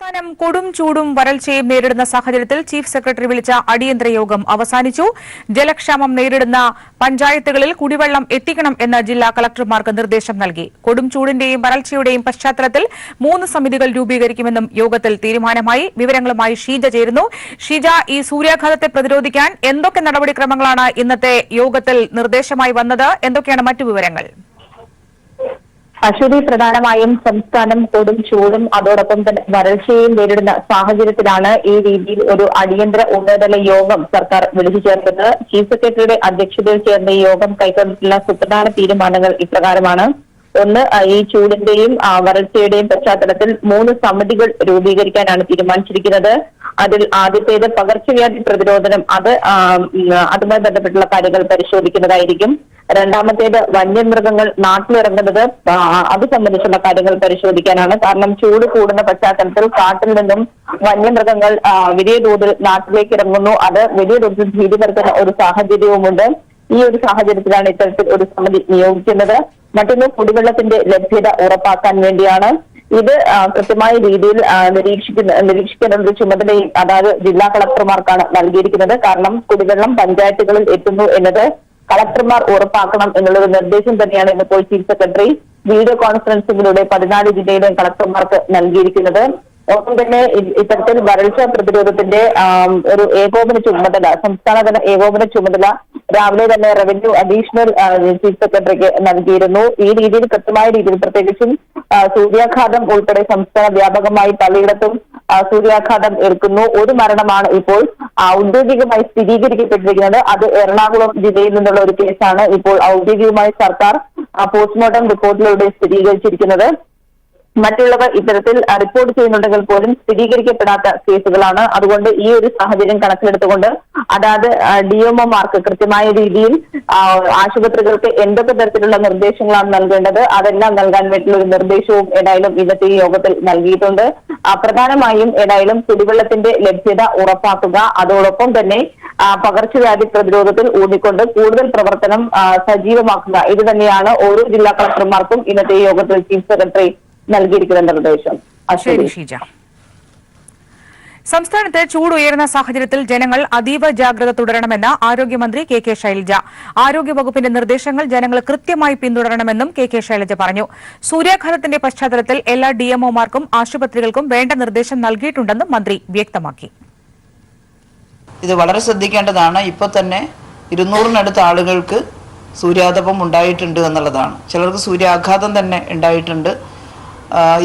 സംസ്ഥാനം കൊടും ചൂടും വരൾച്ചയും നേരിടുന്ന സാഹചര്യത്തിൽ ചീഫ് സെക്രട്ടറി വിളിച്ച അടിയന്തര യോഗം അവസാനിച്ചു. ജലക്ഷാമം നേരിടുന്ന പഞ്ചായത്തുകളിൽ കുടിവെള്ളം എത്തിക്കണം എന്ന് ജില്ലാ കളക്ടർമാർക്ക് നിർദ്ദേശം നൽകി. കൊടും ചൂടിന്റെയും വരൾച്ചയുടെയും പശ്ചാത്തലത്തിൽ 3 സമിതികൾ രൂപീകരിക്കുമെന്നും യോഗത്തിൽ തീരുമാനമായി. വിവരങ്ങളുമായി ഷീജ ചേരുന്നു. ഷീജ, ഈ സൂര്യാഘാതത്തെ പ്രതിരോധിക്കാൻ എന്തൊക്കെ നടപടിക്രമങ്ങളാണ് ഇന്നത്തെ യോഗത്തിൽ നിർദ്ദേശമായി വന്നത്? എന്തൊക്കെയാണ് മറ്റു വിവരങ്ങൾ? അശ്വതി, പ്രധാനമായും സംസ്ഥാനം കൊടും ചൂടും അതോടൊപ്പം തന്നെ വരൾച്ചയും നേരിടുന്ന സാഹചര്യത്തിലാണ് ഈ രീതിയിൽ ഒരു അടിയന്തര ഉന്നതതല യോഗം സർക്കാർ വിളിച്ചു ചേർത്തത്. ചീഫ് സെക്രട്ടറിയുടെ അധ്യക്ഷതയിൽ ചേർന്ന ഈ യോഗം കൈക്കൊണ്ടിട്ടുള്ള സുപ്രധാന തീരുമാനങ്ങൾ ഇപ്രകാരമാണ്. ഒന്ന്, ഈ ചൂടിന്റെയും വരൾച്ചയുടെയും പശ്ചാത്തലത്തിൽ 3 സമിതികൾ രൂപീകരിക്കാനാണ് തീരുമാനിച്ചിരിക്കുന്നത്. അതിൽ ആദ്യത്തേത് പകർച്ചവ്യാധി പ്രതിരോധനം, അതുമായി ബന്ധപ്പെട്ടുള്ള കാര്യങ്ങൾ പരിശോധിക്കുന്നതായിരിക്കും. രണ്ടാമത്തേത് വന്യമൃഗങ്ങൾ നാട്ടിലിറങ്ങുന്നത്, അത് സംബന്ധിച്ചുള്ള കാര്യങ്ങൾ പരിശോധിക്കാനാണ്. കാരണം ചൂട് കൂടുന്ന പശ്ചാത്തലത്തിൽ കാട്ടിൽ നിന്നും വന്യമൃഗങ്ങൾ വലിയ തോതിൽ നാട്ടിലേക്ക് ഇറങ്ങുന്നു. അത് വലിയ തോതിൽ ഭീതി പരത്തുന്ന ഒരു സാഹചര്യവുമുണ്ട്. ഈ ഒരു സാഹചര്യത്തിലാണ് ഇത്തരത്തിൽ ഒരു സമിതി നിയോഗിക്കുന്നത്. മറ്റൊന്ന്, കുടിവെള്ളത്തിന്റെ ലഭ്യത ഉറപ്പാക്കാൻ വേണ്ടിയാണ്. ഇത് കൃത്യമായ രീതിയിൽ നിരീക്ഷിക്കേണ്ട ഒരു ചുമതലയും അതായത് ജില്ലാ കളക്ടർമാർക്കാണ് നൽകിയിരിക്കുന്നത്. കാരണം കുടിവെള്ളം പഞ്ചായത്തുകളിൽ എത്തുന്നു എന്നത് കളക്ടർമാർ ഉറപ്പാക്കണം എന്നുള്ളൊരു നിർദ്ദേശം തന്നെയാണ് ഇന്നിപ്പോൾ ചീഫ് സെക്രട്ടറി വീഡിയോ കോൺഫറൻസിംഗിലൂടെ 14 ജില്ലയിലെയും കളക്ടർമാർക്ക് നൽകിയിരിക്കുന്നത്. ഒപ്പം തന്നെ ഇത്തരത്തിൽ വരൾച്ച പ്രതിരോധത്തിന്റെ ഒരു ഏകോപന ചുമതല, സംസ്ഥാനതല ഏകോപന ചുമതല രാവിലെ തന്നെ റവന്യൂ അഡീഷണൽ ചീഫ് സെക്രട്ടറിക്ക് നൽകിയിരുന്നു. ഈ രീതിയിൽ കൃത്യമായ രീതിയിൽ പ്രത്യേകിച്ചും സൂര്യാഘാതം ഉൾപ്പെടെ സംസ്ഥാന വ്യാപകമായി പലയിടത്തും സൂര്യാഘാതം ഏൽക്കുന്നു. ഒരു മരണമാണ് ഇപ്പോൾ ഔദ്യോഗികമായി സ്ഥിരീകരിക്കപ്പെട്ടിരിക്കുന്നത്. അത് എറണാകുളം ജില്ലയിൽ നിന്നുള്ള ഒരു കേസാണ് ഇപ്പോൾ ഔദ്യോഗികമായി സർക്കാർ പോസ്റ്റ്മോർട്ടം റിപ്പോർട്ടിലൂടെ സ്ഥിരീകരിച്ചിരിക്കുന്നത്. മറ്റുള്ളവർ ഇത്തരത്തിൽ റിപ്പോർട്ട് ചെയ്യുന്നുണ്ടെങ്കിൽ പോലും സ്ഥിരീകരിക്കപ്പെടാത്ത കേസുകളാണ്. അതുകൊണ്ട് ഈ ഒരു സാഹചര്യം കണക്കിലെടുത്തുകൊണ്ട് അതാത് ഡിഎംഒമാർക്ക് കൃത്യമായ രീതിയിൽ ആശുപത്രികൾക്ക് എന്തൊക്കെ തരത്തിലുള്ള നിർദ്ദേശങ്ങളാണ് നൽകേണ്ടത് അതെല്ലാം നൽകാൻ വേണ്ടിയുള്ള ഒരു നിർദ്ദേശവും ഏതായാലും ഇന്നത്തെ ഈ യോഗത്തിൽ നൽകിയിട്ടുണ്ട്. പ്രധാനമായും ഏതായാലും കുടിവെള്ളത്തിന്റെ ലഭ്യത ഉറപ്പാക്കുക, അതോടൊപ്പം തന്നെ പകർച്ചവ്യാധി പ്രതിരോധത്തിൽ ഊന്നിക്കൊണ്ട് കൂടുതൽ പ്രവർത്തനം സജീവമാക്കുക. ഇത് തന്നെയാണ് ഓരോ ജില്ലാ കളക്ടർമാർക്കും ഇന്നത്തെ യോഗത്തിൽ ചീഫ് സെക്രട്ടറി നൽകിയിരിക്കുന്ന നിർദ്ദേശം. സംസ്ഥാനത്ത് ചൂട് ഉയരുന്ന സാഹചര്യത്തിൽ ജനങ്ങൾ അതീവ ജാഗ്രത തുടരണമെന്ന് ആരോഗ്യമന്ത്രി കെ ശൈലജ. ആരോഗ്യവകുപ്പിന്റെ നിർദ്ദേശങ്ങൾ ജനങ്ങൾ കൃത്യമായി പിന്തുടരണമെന്നും കെ ശൈലജ പറഞ്ഞു. സൂര്യാഘാതത്തിന്റെ പശ്ചാത്തലത്തിൽ എല്ലാ ഡിഎംഒമാർക്കും ആശുപത്രികൾക്കും വേണ്ട നിർദ്ദേശം നൽകിയിട്ടുണ്ടെന്നും മന്ത്രി വ്യക്തമാക്കി. ഇത് വളരെ ശ്രദ്ധിക്കേണ്ടതാണ്. ഇപ്പോൾ തന്നെ 200-നടുത്ത ആളുകൾക്ക് സൂര്യാതപം ഉണ്ടായിട്ടുണ്ട് എന്നുള്ളതാണ്. ചിലർക്ക് സൂര്യാഘാതം തന്നെ ഉണ്ടായിട്ടുണ്ട്.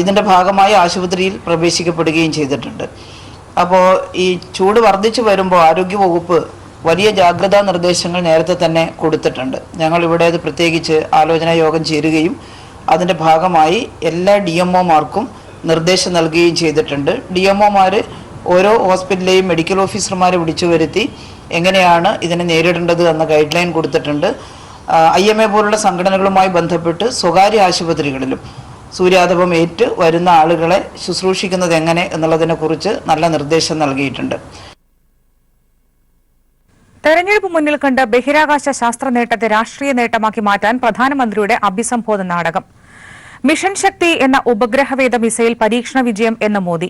ഇതിൻ്റെ ഭാഗമായി ആശുപത്രിയിൽ പ്രവേശിക്കപ്പെടുകയും ചെയ്തിട്ടുണ്ട്. അപ്പോൾ ഈ ചൂട് വർദ്ധിച്ചു വരുമ്പോൾ ആരോഗ്യവകുപ്പ് വലിയ ജാഗ്രതാ നിർദ്ദേശങ്ങൾ നേരത്തെ തന്നെ കൊടുത്തിട്ടുണ്ട്. ഞങ്ങളിവിടെ അത് പ്രത്യേകിച്ച് ആലോചനാ യോഗം ചേരുകയും അതിൻ്റെ ഭാഗമായി എല്ലാ ഡിഎംഒമാർക്കും നിർദ്ദേശം നൽകുകയും ചെയ്തിട്ടുണ്ട്. ഡിഎംഒമാർ ഓരോ ഹോസ്പിറ്റലിലെയും മെഡിക്കൽ ഓഫീസർമാരെ വിളിച്ചു വരുത്തി എങ്ങനെയാണ് ഇതിനെ നേരിടേണ്ടത് എന്ന ഗൈഡ് ലൈൻ കൊടുത്തിട്ടുണ്ട്. IMA പോലുള്ള സംഘടനകളുമായി ബന്ധപ്പെട്ട് സ്വകാര്യ ആശുപത്രികളിലും സൂര്യാതപം ഏറ്റ് വരുന്ന ആളുകളെ ശുശ്രൂഷിക്കുന്നത് എങ്ങനെ എന്നുള്ളതിനെ കുറിച്ച് നല്ല നിർദ്ദേശം നൽകിയിട്ടുണ്ട്. തെരഞ്ഞെടുപ്പ് മുന്നിൽ കണ്ട് ബഹിരാകാശ ശാസ്ത്ര നേട്ടത്തെ രാഷ്ട്രീയ നേട്ടമാക്കി മാറ്റാൻ പ്രധാനമന്ത്രിയുടെ അഭിസംബോധന നാടകം. മിഷൻ ശക്തി എന്ന ഉപഗ്രഹവേദ മിസൈൽ പരീക്ഷണ വിജയം എന്ന മോദി.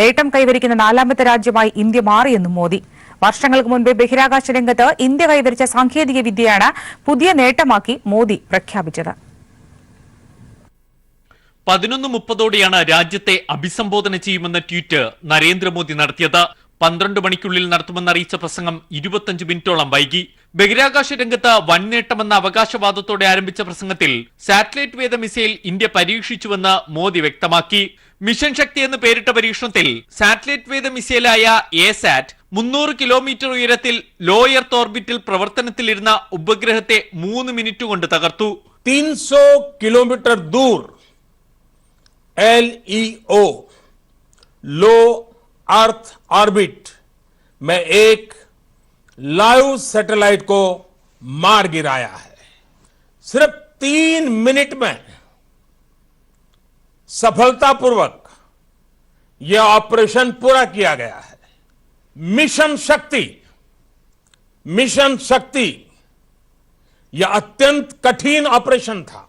നേട്ടം കൈവരിക്കുന്ന 4ാമത്തെ രാജ്യമായി ഇന്ത്യ മാറിയെന്നും മോദി. വർഷങ്ങൾക്ക് മുൻപേ ബഹിരാകാശ രംഗത്ത് ഇന്ത്യ കൈവരിച്ച സാങ്കേതിക വിദ്യയാണ് പുതിയ നേട്ടമാക്കി മോദി പ്രഖ്യാപിച്ചത്. 11:30 രാജ്യത്തെ അഭിസംബോധന ചെയ്യുമെന്ന ട്വീറ്റ് നരേന്ദ്രമോദി നടത്തിയത്. 12 മണിക്കുള്ളിൽ നടത്തുമെന്ന് അറിയിച്ച പ്രസംഗം 25 മിനിറ്റോളം വൈകി. ബഹിരാകാശ രംഗത്ത് വൻ നേട്ടമെന്ന അവകാശവാദത്തോടെ ആരംഭിച്ച പ്രസംഗത്തിൽ സാറ്റലൈറ്റ് വേദ മിസൈൽ ഇന്ത്യ പരീക്ഷിച്ചുവെന്ന് മോദി വ്യക്തമാക്കി. മിഷൻ ശക്തി എന്ന് പേരിട്ട പരീക്ഷണത്തിൽ സാറ്റലൈറ്റ് വേദ മിസൈലായ എസാറ്റ് 300 കിലോമീറ്റർ ഉയരത്തിൽ ലോ എർത്ത് ഓർബിറ്റിൽ പ്രവർത്തനത്തിലിരുന്ന ഉപഗ്രഹത്തെ 3 മിനിറ്റ് കൊണ്ട് തകർത്തു. 300 किलोमीटर दूर LEO लो अर्थ ऑर्बिट में एक लाइव सैटेलाइट को मार गिराया है. सिर्फ 3 मिनट में सफलतापूर्वक यह ऑपरेशन पूरा किया गया है. मिशन शक्ति यह अत्यंत कठिन ऑपरेशन था।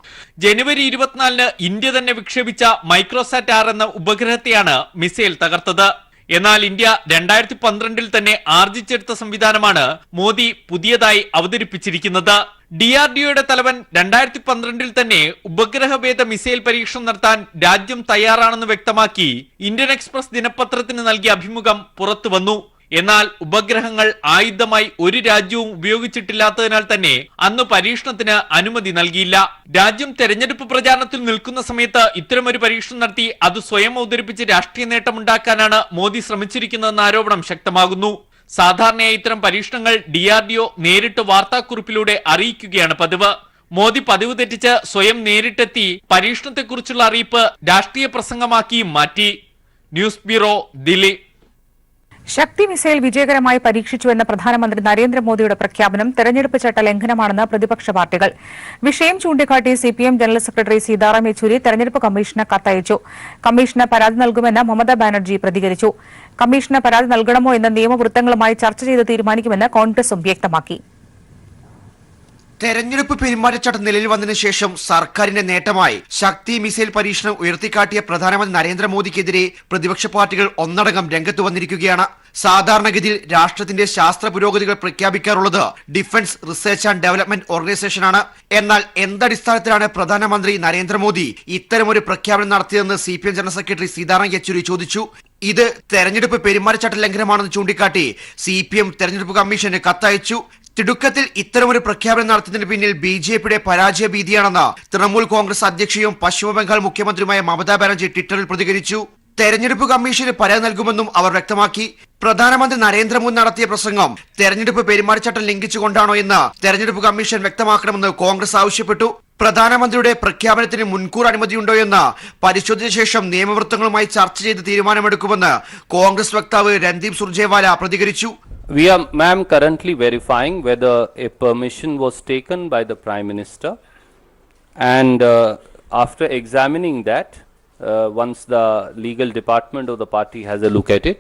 ജനുവരി 24-ന് ഇന്ത്യ തന്നെ വിക്ഷേപിച്ച മൈക്രോസാറ്റ് 6 എന്ന ഉപഗ്രഹത്തെയാണ് മിസൈൽ തകർത്തത്. എന്നാൽ ഇന്ത്യ 2012-ൽ തന്നെ ആർജിച്ചെടുത്ത സംവിധാനമാണ് മോദി പുതിയതായി അവതരിപ്പിച്ചിരിക്കുന്നത്. DRDOയുടെ തലവൻ 2012-ൽ തന്നെ ഉപഗ്രഹഭേദ മിസൈൽ പരീക്ഷണം നടത്താൻ രാജ്യം തയ്യാറാണെന്ന് വ്യക്തമാക്കി ഇന്ത്യൻ എക്സ്പ്രസ് ദിനപത്രത്തിന് നൽകിയ അഭിമുഖം പുറത്തുവന്നു. എന്നാൽ ഉപഗ്രഹങ്ങൾ ആയുധമായി ഒരു രാജ്യവും ഉപയോഗിച്ചിട്ടില്ലാത്തതിനാൽ തന്നെ അന്ന് പരീക്ഷണത്തിന് അനുമതി നൽകിയില്ല. രാജ്യം തെരഞ്ഞെടുപ്പ് പ്രചാരണത്തിൽ നിൽക്കുന്ന സമയത്ത് ഇത്തരമൊരു പരീക്ഷണം നടത്തി അത് സ്വയം അവതരിപ്പിച്ച് രാഷ്ട്രീയ നേട്ടമുണ്ടാക്കാനാണ് മോദി ശ്രമിച്ചിരിക്കുന്നതെന്ന ആരോപണം ശക്തമാകുന്നു. സാധാരണയായി ഇത്തരം പരീക്ഷണങ്ങൾ DRDO നേരിട്ട് വാർത്താക്കുറിപ്പിലൂടെ അറിയിക്കുകയാണ് പതിവ്. മോദി പതിവ് തെറ്റിച്ച് സ്വയം നേരിട്ടെത്തി പരീക്ഷണത്തെക്കുറിച്ചുള്ള അറിയിപ്പ് രാഷ്ട്രീയ പ്രസംഗമാക്കിയും മാറ്റി. News bureau, Delhi. Shakti missile വിജയകരമായി പരീക്ഷിച്ചുവെന്ന പ്രധാനമന്ത്രി നരേന്ദ്രമോദിയുടെ പ്രഖ്യാപനം തെരഞ്ഞെടുപ്പ് ചട്ട ലംഘനമാണെന്ന് പ്രതിപക്ഷ പാർട്ടികൾ. വിഷയം ചൂണ്ടിക്കാട്ടി CPM general secretary Sitaram Yechury തെരഞ്ഞെടുപ്പ് കമ്മീഷന് കത്തയച്ചു. കമ്മീഷന് പരാതി നൽകുമെന്ന് മമതാ ബാനർജി പ്രതികരിച്ചു. കമ്മീഷന് പരാതി നൽകണമോ എന്ന നിയമവൃത്തങ്ങളുമായി ചർച്ച ചെയ്ത് തീരുമാനിക്കുമെന്ന് കോൺഗ്രസും വ്യക്തമാക്കി. തെരഞ്ഞെടുപ്പ് പെരുമാറ്റച്ചട്ടം നിലവിൽ വന്നതിനു ശേഷം സർക്കാരിന്റെ നേട്ടമായി ശക്തി മിസൈൽ പരീക്ഷണം ഉയർത്തിക്കാട്ടിയ പ്രധാനമന്ത്രി നരേന്ദ്രമോദിക്കെതിരെ പ്രതിപക്ഷ പാർട്ടികൾ ഒന്നടങ്കം രംഗത്ത് വന്നിരിക്കുകയാണ്. സാധാരണഗതിയിൽ രാഷ്ട്രത്തിന്റെ ശാസ്ത്ര പുരോഗതികൾ പ്രഖ്യാപിക്കാറുള്ളത് ഡിഫൻസ് റിസർച്ച് ആൻഡ് ഡെവലപ്മെന്റ് ഓർഗനൈസേഷനാണ്. എന്നാൽ എന്തടിസ്ഥാനത്തിലാണ് പ്രധാനമന്ത്രി നരേന്ദ്രമോദി ഇത്തരമൊരു പ്രഖ്യാപനം നടത്തിയതെന്ന് CPM general secretary Sitaram Yechury ചോദിച്ചു. ഇത് തെരഞ്ഞെടുപ്പ് പെരുമാറ്റച്ചട്ട ലംഘനമാണെന്ന് ചൂണ്ടിക്കാട്ടി CPM തെരഞ്ഞെടുപ്പ് കമ്മീഷന് കത്തയച്ചു. തിടുക്കത്തിൽ ഇത്തരമൊരു പ്രഖ്യാപനം നടത്തുന്നതിന് പിന്നിൽ BJPയുടെ പരാജയ ഭീതിയാണെന്ന് തൃണമൂൽ കോൺഗ്രസ് അധ്യക്ഷയും പശ്ചിമബംഗാൾ മുഖ്യമന്ത്രിയുമായ മമതാ ബാനർജി ട്വിറ്ററിൽ പ്രതികരിച്ചു. തെരഞ്ഞെടുപ്പ് കമ്മീഷന് പരാതി നൽകുമെന്നും അവർ വ്യക്തമാക്കി. പ്രധാനമന്ത്രി നരേന്ദ്രമോദി നടത്തിയ പ്രസംഗം തെരഞ്ഞെടുപ്പ് പെരുമാറ്റച്ചട്ടം ലംഘിച്ചുകൊണ്ടാണോ എന്ന് തെരഞ്ഞെടുപ്പ് കമ്മീഷൻ വ്യക്തമാക്കണമെന്ന് കോൺഗ്രസ് ആവശ്യപ്പെട്ടു. പ്രധാനമന്ത്രിയുടെ പ്രഖ്യാപനത്തിന് മുൻകൂർ അനുമതിയുണ്ടോ എന്ന് പരിശോധിച്ച ശേഷം നിയമവൃത്തങ്ങളുമായി ചർച്ച ചെയ്ത് തീരുമാനമെടുക്കുമെന്ന് കോൺഗ്രസ് വക്താവ് രൺദീപ് സുർജേവാല പ്രതികരിച്ചു. We are, ma'am, currently verifying whether a permission was taken by the Prime Minister, and after examining that, once the legal department of the party has a look at it,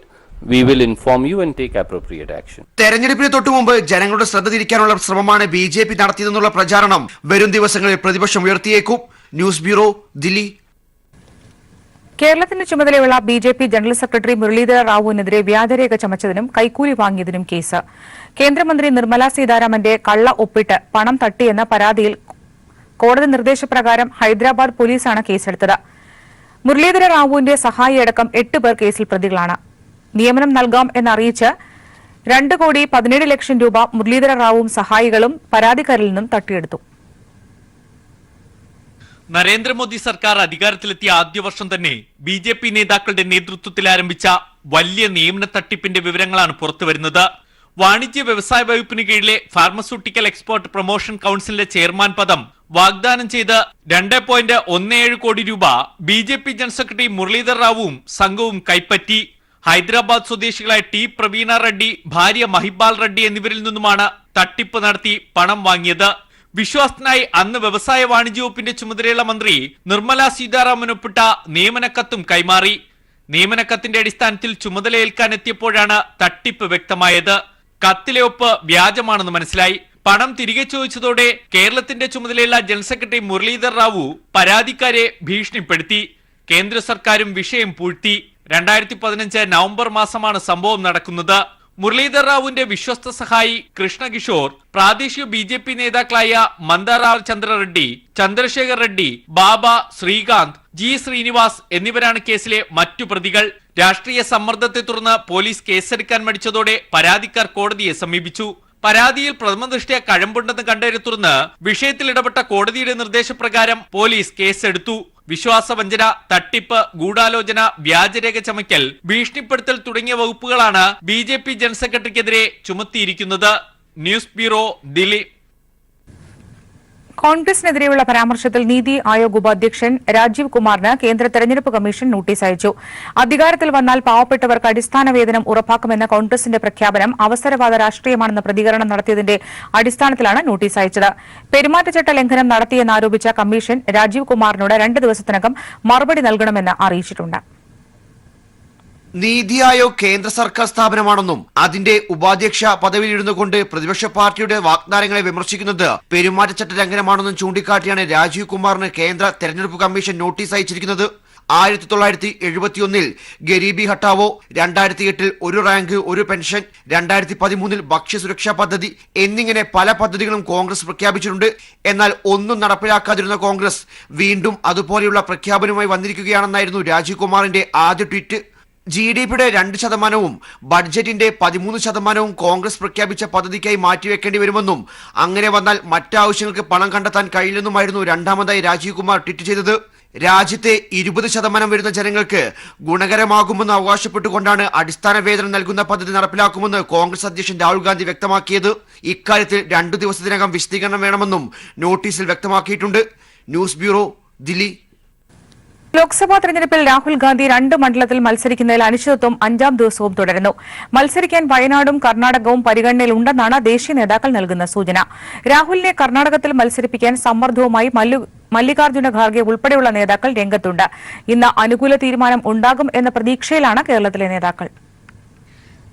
we will inform you and take appropriate action. തെരഞ്ഞെടുപ്പിന് തൊട്ടുമുമ്പ് ജനങ്ങളുടെ ശ്രദ്ധ തിരിക്കാനുള്ള ശ്രമമാണ് BJP നടത്തിയതെന്നുള്ള പ്രചാരണം വരും ദിവസങ്ങളിൽ പ്രതിപക്ഷം ഉയർത്തിയേക്കും. News bureau, Delhi. കേരളത്തിന്റെ ചുമതലയുള്ള BJP ജനറൽ സെക്രട്ടറി മുരളീധര റാവുവിനെതിരെ വ്യാജരേഖ ചമച്ചതിനും കൈക്കൂലി വാങ്ങിയതിനും കേസ്. കേന്ദ്രമന്ത്രി നിർമ്മല സീതാരാമന്റെ കള്ള ഒപ്പിട്ട് പണം തട്ടിയെന്ന പരാതിയിൽ കോടതി നിർദ്ദേശപ്രകാരം ഹൈദരാബാദ് പോലീസാണ് കേസെടുത്തത്. മുരളീധര റാവുവിന്റെ സഹായിയടക്കം 8 പേർ കേസിൽ പ്രതികളാണ്. നിയമനം നൽകാം എന്നറിയിച്ച് 2,17,00,000 രൂപ മുരളീധര റാവുവും സഹായികളും പരാതിക്കാരിൽ നിന്നും തട്ടിയെടുത്തു. നരേന്ദ്രമോദി സർക്കാർ അധികാരത്തിലെത്തിയ ആദ്യ വർഷം തന്നെ BJP നേതാക്കളുടെ നേതൃത്വത്തിൽ ആരംഭിച്ച വലിയ നിയമന തട്ടിപ്പിന്റെ വിവരങ്ങളാണ് പുറത്തുവരുന്നത്. വാണിജ്യ വ്യവസായ വകുപ്പിന് കീഴിലെ ഫാർമസ്യൂട്ടിക്കൽ എക്സ്പോർട്ട് പ്രൊമോഷൻ കൌൺസിലിന്റെ ചെയർമാൻ പദം വാഗ്ദാനം ചെയ്ത് 2.17 കോടി രൂപ BJP ജനറൽ സെക്രട്ടറി മുരളീധർ റാവുവും സംഘവും കൈപ്പറ്റി. ഹൈദരാബാദ് സ്വദേശികളായ T. പ്രവീണ റെഡ്ഡി, ഭാര്യ മഹിബാൽ റെഡ്ഡി എന്നിവരിൽ നിന്നുമാണ് തട്ടിപ്പ് നടത്തി പണം വാങ്ങിയത്. വിശ്വാസത്തിനായി അന്ന് വ്യവസായ വാണിജ്യ വകുപ്പിന്റെ ചുമതലയുള്ള മന്ത്രി നിർമ്മല സീതാരാമനൊപ്പിട്ട നിയമനക്കത്തും കൈമാറി. നിയമനക്കത്തിന്റെ അടിസ്ഥാനത്തിൽ ചുമതലയേൽക്കാൻ എത്തിയപ്പോഴാണ് തട്ടിപ്പ് വ്യക്തമായത്. കത്തിലെ ഒപ്പ് വ്യാജമാണെന്ന് മനസ്സിലായി. പണം തിരികെ ചോദിച്ചതോടെ കേരളത്തിന്റെ ചുമതലയുള്ള ജനറൽ സെക്രട്ടറി മുരളീധർ റാവു പരാതിക്കാരെ ഭീഷണിപ്പെടുത്തി. കേന്ദ്ര സർക്കാരും വിഷയം പൂഴ്ത്തി. 2015 നവംബർ മാസമാണ് സംഭവം നടക്കുന്നത്. മുരളീധർ റാവുവിന്റെ വിശ്വസ്ത സഹായി കൃഷ്ണകിഷോർ, പ്രാദേശിക BJP നേതാക്കളായ മന്ദാറാവ് ചന്ദ്ര റെഡ്ഡി, ചന്ദ്രശേഖർ റെഡ്ഡി, ബാബ, ശ്രീകാന്ത്, G. ശ്രീനിവാസ് എന്നിവരാണ് കേസിലെ മറ്റു പ്രതികൾ. രാഷ്ട്രീയ സമ്മർദ്ദത്തെ തുടർന്ന് പോലീസ് കേസെടുക്കാൻ മടിച്ചതോടെ പരാതിക്കാർ കോടതിയെ സമീപിച്ചു. പരാതിയിൽ പ്രഥമദൃഷ്ട്യാ കഴമ്പുണ്ടെന്ന് കണ്ടതിനെ തുടർന്ന് വിഷയത്തിൽ ഇടപെട്ട കോടതിയുടെ നിർദ്ദേശപ്രകാരം പോലീസ് കേസെടുത്തു. വിശ്വാസവഞ്ചന, തട്ടിപ്പ്, ഗൂഢാലോചന, വ്യാജരേഖ ചമയ്ക്കൽ, ഭീഷണിപ്പെടുത്തൽ തുടങ്ങിയ വകുപ്പുകളാണ് BJP ജനറൽ സെക്രട്ടറിക്കെതിരെ ചുമത്തിയിരിക്കുന്നത്. News bureau, Delhi. കോൺഗ്രസിനെതിരെയുള്ള പരാമർശത്തിൽ നീതി ആയോഗ് ഉപാധ്യക്ഷൻ രാജീവ് കുമാറിന് കേന്ദ്ര തെരഞ്ഞെടുപ്പ് കമ്മീഷൻ നോട്ടീസ് അയച്ചു. അധികാരത്തിൽ വന്നാൽ പാവപ്പെട്ടവർക്ക് അടിസ്ഥാന വേതനം ഉറപ്പാക്കുമെന്ന കോൺഗ്രസിന്റെ പ്രഖ്യാപനം അവസരവാദ രാഷ്ട്രീയമാണെന്ന പ്രതികരണം നടത്തിയതിന്റെ അടിസ്ഥാനത്തിലാണ് നോട്ടീസ് അയച്ചത്. പെരുമാറ്റച്ചട്ട ലംഘനം നടത്തിയെന്നാരോപിച്ച കമ്മീഷൻ രാജീവ് കുമാറിനോട് 2 ദിവസത്തിനകം മറുപടി നൽകണമെന്ന് അറിയിച്ചിട്ടുണ്ട്. നീതി ആയോഗ് കേന്ദ്ര സർക്കാർ സ്ഥാപനമാണെന്നും അതിന്റെ ഉപാധ്യക്ഷ പദവിയിലിരുന്നു കൊണ്ട് പ്രതിപക്ഷ പാർട്ടിയുടെ വാഗ്ദാനങ്ങളെ വിമർശിക്കുന്നത് പെരുമാറ്റച്ചട്ട ലംഘനമാണെന്നും ചൂണ്ടിക്കാട്ടിയാണ് രാജീവ് കുമാറിന് കേന്ദ്ര തെരഞ്ഞെടുപ്പ് കമ്മീഷൻ നോട്ടീസ് അയച്ചിരിക്കുന്നത്. 1971 ഗരീബി ഹട്ടാവോ, 2008 ഒരു റാങ്ക് ഒരു പെൻഷൻ, 2013 ഭക്ഷ്യസുരക്ഷാ പദ്ധതി എന്നിങ്ങനെ പല പദ്ധതികളും കോൺഗ്രസ് പ്രഖ്യാപിച്ചിട്ടുണ്ട്. എന്നാൽ ഒന്നും നടപ്പിലാക്കാതിരുന്ന കോൺഗ്രസ് വീണ്ടും അതുപോലെയുള്ള പ്രഖ്യാപനവുമായി വന്നിരിക്കുകയാണെന്നായിരുന്നു രാജീവ് കുമാറിന്റെ ആദ്യ ട്വീറ്റ്. GDP-യുടെ 2% ബഡ്ജറ്റിന്റെ 13% കോൺഗ്രസ് പ്രഖ്യാപിച്ച പദ്ധതിക്കായി മാറ്റിവെക്കേണ്ടി വരുമെന്നും അങ്ങനെ വന്നാൽ മറ്റാവശ്യങ്ങൾക്ക് പണം കണ്ടെത്താൻ കഴിയില്ലെന്നുമായിരുന്നു രണ്ടാമതായി രാജീവ് കുമാർ ട്വീറ്റ് ചെയ്തത്. രാജ്യത്തെ 20% വരുന്ന ജനങ്ങൾക്ക് ഗുണകരമാകുമെന്ന് അവകാശപ്പെട്ടുകൊണ്ടാണ് അടിസ്ഥാന വേതനം നൽകുന്ന പദ്ധതി നടപ്പിലാക്കുമെന്ന് കോൺഗ്രസ് അധ്യക്ഷൻ രാഹുൽ ഗാന്ധി വ്യക്തമാക്കിയത്. ഇക്കാര്യത്തിൽ 2 ദിവസത്തിനകം വിശദീകരണം വേണമെന്നും നോട്ടീസിൽ വ്യക്തമാക്കിയിട്ടുണ്ട്. News bureau, Delhi. ലോക്സഭാ തെരഞ്ഞെടുപ്പിൽ രാഹുൽ ഗാന്ധി 2 മണ്ഡലത്തിൽ മത്സരിക്കുന്നതിൽ അനിശ്ചിതത്വം 5ാം ദിവസവും തുടരുന്നു. മത്സരിക്കാൻ വയനാടും കർണാടകവും പരിഗണനയിലുണ്ടെന്നാണ് ദേശീയ നേതാക്കൾ നൽകുന്ന സൂചന. രാഹുലിനെ കർണാടകത്തിൽ മത്സരിപ്പിക്കാൻ സമ്മർദ്ദവുമായി മല്ലികാർജ്ജുന ഖാർഗെ ഉൾപ്പെടെയുള്ള നേതാക്കൾ രംഗത്തുണ്ട്. ഇന്ന് അനുകൂല തീരുമാനം ഉണ്ടാകും എന്ന പ്രതീക്ഷയിലാണ് കേരളത്തിലെ നേതാക്കൾ.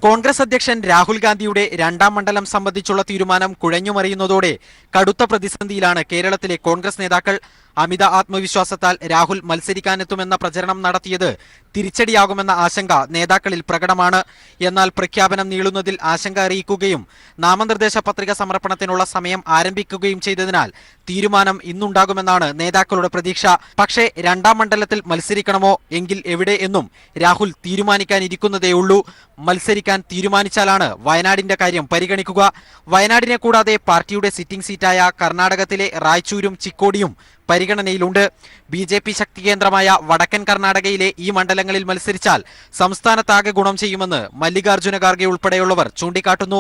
കോൺഗ്രസ് അധ്യക്ഷൻ രാഹുൽ ഗാന്ധിയുടെ 2ാം മണ്ഡലം സംബന്ധിച്ചുള്ള തീരുമാനം കുഴഞ്ഞുമറിയുന്നതോടെ കടുത്ത പ്രതിസന്ധിയിലാണ് കേരളത്തിലെ കോൺഗ്രസ് നേതാക്കൾ. അമിത ആത്മവിശ്വാസത്താൽ രാഹുൽ മത്സരിക്കാനെത്തുമെന്ന പ്രചരണം നടത്തിയത് തിരിച്ചടിയാകുമെന്ന ആശങ്ക നേതാക്കളിൽ പ്രകടമാണ്. എന്നാൽ പ്രഖ്യാപനം നീളുന്നതിൽ ആശങ്ക അറിയിക്കുകയും നാമനിർദ്ദേശ പത്രിക സമർപ്പണത്തിനുള്ള സമയം ആരംഭിക്കുകയും ചെയ്തതിനാൽ തീരുമാനം ഇന്നുണ്ടാകുമെന്നാണ് നേതാക്കളുടെ പ്രതീക്ഷ. പക്ഷേ 2ാം മണ്ഡലത്തിൽ മത്സരിക്കണമോ എങ്കിൽ എവിടെ എന്നും രാഹുൽ തീരുമാനിക്കാനിരിക്കുന്നതേയുള്ളൂ. മത്സരിക്കാൻ തീരുമാനിച്ചാലാണ് വയനാടിന്റെ കാര്യം പരിഗണിക്കുക. വയനാടിനെ കൂടാതെ പാർട്ടിയുടെ സിറ്റിംഗ് സീറ്റായ കർണാടകത്തിലെ റായ്ചൂരും ചിക്കോടിയും പരിഗണനയിലുണ്ട്. BJP ശക്തി കേന്ദ്രമായ വടക്കൻ കർണാടകയിലെ ഈ മണ്ഡലങ്ങളിൽ മത്സരിച്ചാൽ സംസ്ഥാനത്താകെ ഗുണം ചെയ്യുമെന്ന് മല്ലികാർജ്ജുന ഖാർഗെ ഉൾപ്പെടെയുള്ളവർ ചൂണ്ടിക്കാട്ടുന്നു.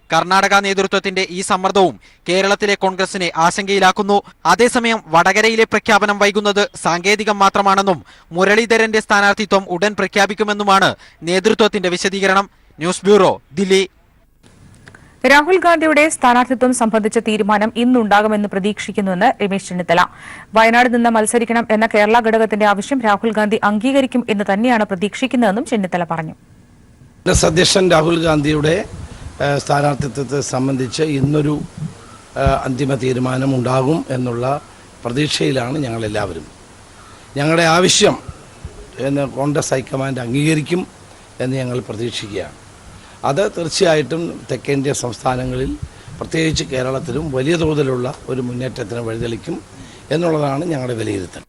കർണാടക നേതൃത്വത്തിന്റെ ഈ സമ്മർദ്ദവും കേരളത്തിലെ കോൺഗ്രസിനെ ആശങ്കയിലാക്കുന്നു. അതേസമയം വടകരയിലെ പ്രഖ്യാപനം വൈകുന്നത് സാങ്കേതികം മാത്രമാണെന്നും മുരളീധരന്റെ സ്ഥാനാർത്ഥിത്വം ഉടൻ പ്രഖ്യാപിക്കുമെന്നുമാണ് നേതൃത്വത്തിന്റെ വിശദീകരണം. News bureau, Delhi. രാഹുൽ ഗാന്ധിയുടെ സ്ഥാനാർത്ഥിത്വം സംബന്ധിച്ച തീരുമാനം ഇന്നുണ്ടാകുമെന്ന് പ്രതീക്ഷിക്കുന്നുവെന്ന് രമേശ് ചെന്നിത്തല. വയനാട് നിന്ന് മത്സരിക്കണം എന്ന കേരള ഘടകത്തിന്റെ ആവശ്യം രാഹുൽ ഗാന്ധി അംഗീകരിക്കും എന്ന് തന്നെയാണ് പ്രതീക്ഷിക്കുന്നതെന്നും ചെന്നിത്തല പറഞ്ഞു. കോൺഗ്രസ് അധ്യക്ഷൻ രാഹുൽ ഗാന്ധിയുടെ സ്ഥാനാർത്ഥിത്വത്തെ സംബന്ധിച്ച് ഇന്നൊരു അന്തിമ തീരുമാനം ഉണ്ടാകും എന്നുള്ള പ്രതീക്ഷയിലാണ് ഞങ്ങളെല്ലാവരും. ഞങ്ങളുടെ ആവശ്യം എന്ന് കോൺഗ്രസ് ഹൈക്കമാൻഡ് അംഗീകരിക്കും എന്ന് ഞങ്ങൾ പ്രതീക്ഷിക്കുകയാണ്. അത് തീർച്ചയായിട്ടും തെക്കേന്ത്യ സംസ്ഥാനങ്ങളിൽ പ്രത്യേകിച്ച് കേരളത്തിലും വലിയ തോതിലുള്ള ഒരു മുന്നേറ്റത്തിന് വഴിതെളിക്കും എന്നുള്ളതാണ് ഞങ്ങളുടെ വിലയിരുത്തൽ.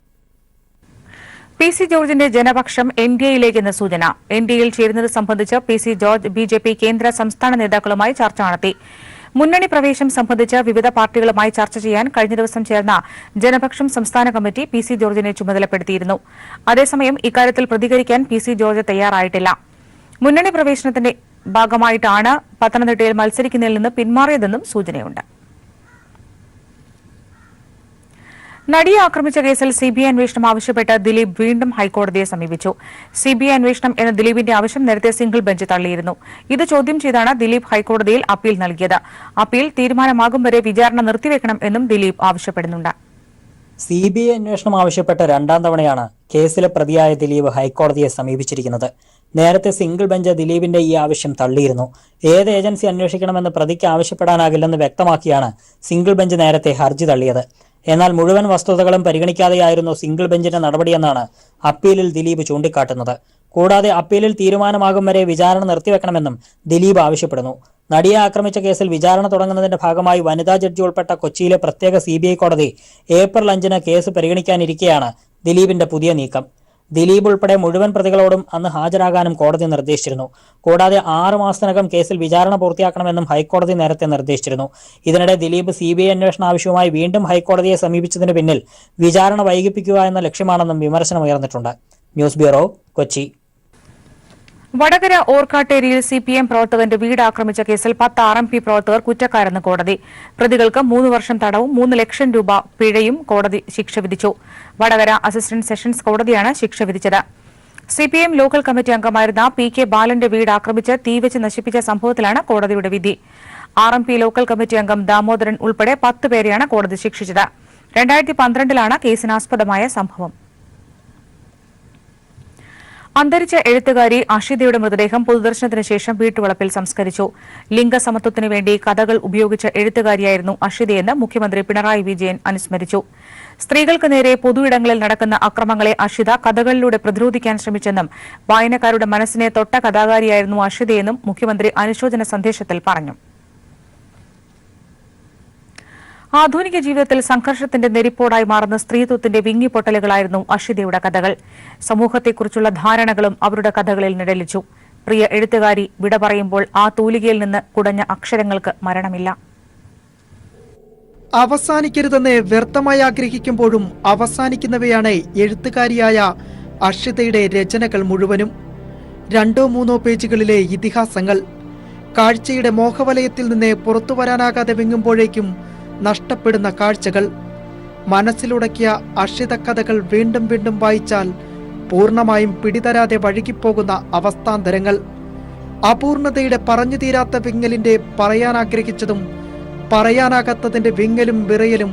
PC ജോർജിന്റെ ജനപക്ഷം NDAയിലേക്കെന്ന സൂചന. NDAയിൽ ചേരുന്നത് സംബന്ധിച്ച് PC ജോർജ് BJP കേന്ദ്ര സംസ്ഥാന നേതാക്കളുമായി ചർച്ച നടത്തി. മുന്നണി പ്രവേശം സംബന്ധിച്ച് വിവിധ പാർട്ടികളുമായി ചർച്ച ചെയ്യാൻ കഴിഞ്ഞ ദിവസം ചേർന്ന ജനപക്ഷം സംസ്ഥാന കമ്മിറ്റി PC ജോർജിനെ ചുമതലപ്പെടുത്തിയിരുന്നു. അതേസമയം ഇക്കാര്യത്തിൽ പ്രതികരിക്കാൻ PC ജോർജ് തയ്യാറായിട്ടില്ല. മുന്നണി പ്രവേശനത്തിന്റെ ഭാഗമായിട്ടാണ് പത്തനംതിട്ടയിൽ മത്സരിക്കുന്നതിൽ നിന്ന് പിന്മാറിയതെന്നും സൂചനയുണ്ട്. നടിയെ ആക്രമിച്ച കേസിൽ CBI അന്വേഷണം ആവശ്യപ്പെട്ട് ദിലീപ് വീണ്ടും ഹൈക്കോടതിയെ സമീപിച്ചു. CBI അന്വേഷണം എന്ന ദിലീപിന്റെ ആവശ്യം നേരത്തെ സിംഗിൾ ബെഞ്ച് തള്ളിയിരുന്നു. ഇത് ചോദ്യം ചെയ്താണ് ദിലീപ് ഹൈക്കോടതിയിൽ അപ്പീൽ നൽകിയത്. അപ്പീൽ തീരുമാനമാകും വരെ വിചാരണ നിർത്തിവെക്കണം എന്നും ദിലീപ് ആവശ്യപ്പെടുന്നുണ്ട്. CBI അന്വേഷണം ആവശ്യപ്പെട്ട 2ാം തവണയാണ് കേസിലെ പ്രതിയായ ദിലീപ് ഹൈക്കോടതിയെ സമീപിച്ചിരിക്കുന്നത്. നേരത്തെ സിംഗിൾ ബെഞ്ച് ദിലീപിന്റെ ഈ ആവശ്യം തള്ളിയിരുന്നു. ഏത് ഏജൻസി അന്വേഷിക്കണമെന്ന് പ്രതിക്ക് ആവശ്യപ്പെടാനാകില്ലെന്ന് വ്യക്തമാക്കിയാണ് സിംഗിൾ ബെഞ്ച് നേരത്തെ ഹർജി തള്ളിയത്. എന്നാൽ മുഴുവൻ വസ്തുതകളും പരിഗണിക്കാതെയായിരുന്നു സിംഗിൾ ബെഞ്ചിന്റെ നടപടിയെന്നാണ് അപ്പീലിൽ ദിലീപ് ചൂണ്ടിക്കാട്ടുന്നത്. കൂടാതെ അപ്പീലിൽ തീരുമാനമാകും വരെ വിചാരണ നിർത്തിവെക്കണമെന്നും ദിലീപ് ആവശ്യപ്പെടുന്നു. നടിയെ ആക്രമിച്ച കേസിൽ വിചാരണ തുടങ്ങുന്നതിന്റെ ഭാഗമായി വനിതാ ജഡ്ജി ഉൾപ്പെട്ട കൊച്ചിയിലെ പ്രത്യേക CBI കോടതി ഏപ്രിൽ 5-ന് കേസ് പരിഗണിക്കാനിരിക്കെയാണ് ദിലീപിന്റെ പുതിയ നീക്കം. ദിലീപ് ഉൾപ്പെടെ മുഴുവൻ പ്രതികളോടും അന്ന് ഹാജരാകാനും കോടതി നിർദ്ദേശിച്ചിരുന്നു. കൂടാതെ 6 മാസത്തിനകം കേസിൽ വിചാരണ പൂർത്തിയാക്കണമെന്നും ഹൈക്കോടതി നേരത്തെ നിർദ്ദേശിച്ചിരുന്നു. ഇതിനിടെ ദിലീപ് CBI അന്വേഷണ ആവശ്യവുമായി വീണ്ടും ഹൈക്കോടതിയെ സമീപിച്ചതിന് പിന്നിൽ വിചാരണ വൈകിപ്പിക്കുക എന്ന ലക്ഷ്യമാണെന്നും വിമർശനമുയർന്നിട്ടുണ്ട്. News bureau, Kochi. വടകര ഓർക്കാട്ടേരിയിൽ CPM പ്രവർത്തകന്റെ വീട് ആക്രമിച്ച കേസിൽ 10 RMP പ്രവർത്തകർ കുറ്റക്കാരെന്ന് കോടതി. പ്രതികൾക്ക് 3 വർഷം തടവും 3 ലക്ഷം രൂപ പിഴയും കോടതി ശിക്ഷ വിധിച്ചു. വടകര അസിസ്റ്റന്റ് സെഷൻസ് കോടതിയാണ് ശിക്ഷ വിധിച്ചത്. CPM ലോക്കൽ കമ്മിറ്റി അംഗമായിരുന്ന PK ബാലന്റെ വീട് ആക്രമിച്ച് തീവെച്ച് നശിപ്പിച്ച സംഭവത്തിലാണ് കോടതിയുടെ വിധി. RMP ലോക്കൽ കമ്മിറ്റി അംഗം ദാമോദരൻ ഉൾപ്പെടെ 10 പേരെയാണ് കോടതി ശിക്ഷിച്ചത്. 2012-ലാണ് കേസിനാസ്പദമായ സംഭവം. അന്തരിച്ച എഴുത്തുകാരി അഷിതയുടെ മൃതദേഹം പൊതുദർശനത്തിന് ശേഷം വീട്ടുവളപ്പിൽ സംസ്കരിച്ചു. ലിംഗസമത്വത്തിനു വേണ്ടി കഥകൾ ഉപയോഗിച്ച എഴുത്തുകാരിയായിരുന്നു അഷിതയെന്ന് മുഖ്യമന്ത്രി പിണറായി വിജയൻ അനുസ്മരിച്ചു. സ്ത്രീകൾക്ക് നേരെ പൊതുയിടങ്ങളിൽ നടക്കുന്ന അക്രമങ്ങളെ അഷിത കഥകളിലൂടെ പ്രതിരോധിക്കാൻ ശ്രമിച്ചെന്നും വായനക്കാരുടെ മനസ്സിനെ തൊട്ട കഥാകാരിയായിരുന്നു അഷിതയെന്നും മുഖ്യമന്ത്രി അനുശോചന സന്ദേശത്തിൽ പറഞ്ഞു. ആധുനിക ജീവിതത്തിൽ സംഘർഷത്തിന്റെ നെരിപ്പോടായി മാറുന്ന സ്ത്രീത്വത്തിന്റെ വിങ്ങിപ്പൊട്ടലുകളായിരുന്നു അഷിതയുടെ കഥകൾ. സമൂഹത്തെക്കുറിച്ചുള്ള ധാരണകളും അവരുടെ കഥകളിൽ നിഴലിച്ചു. പ്രിയ എഴുത്തുകാരി വിട പറയുമ്പോൾ ആ തൂലികയിൽ നിന്ന് കുടഞ്ഞ അക്ഷരങ്ങൾക്ക് മരണമില്ല. അവസാനിക്കരുതെന്ന് വ്യർത്ഥമായി ആഗ്രഹിക്കുമ്പോഴും അവസാനിക്കുന്നവയാണ് എഴുത്തുകാരിയായ അഷിതയുടെ രചനകൾ മുഴുവനും. 2-3 പേജുകളിലെ ഇതിഹാസങ്ങൾ കാഴ്ചയുടെ മോഹവലയത്തിൽ നിന്ന് പുറത്തുവരാനാകാതെ വിങ്ങുമ്പോഴേക്കും നഷ്ടപ്പെടുന്ന കാഴ്ചകൾ. മനസ്സിലുടക്കിയ അഷിത കഥകൾ വീണ്ടും വീണ്ടും വായിച്ചാൽ പൂർണ്ണമായും പിടിതരാതെ വഴുകിപ്പോകുന്ന അവസ്ഥാന്തരങ്ങൾ. അപൂർണതയുടെ പറഞ്ഞു തീരാത്ത വിങ്ങലിന്റെ പറയാനാഗ്രഹിച്ചതും പറയാനാകാത്തതിന്റെ വിങ്ങലും വിറയലും,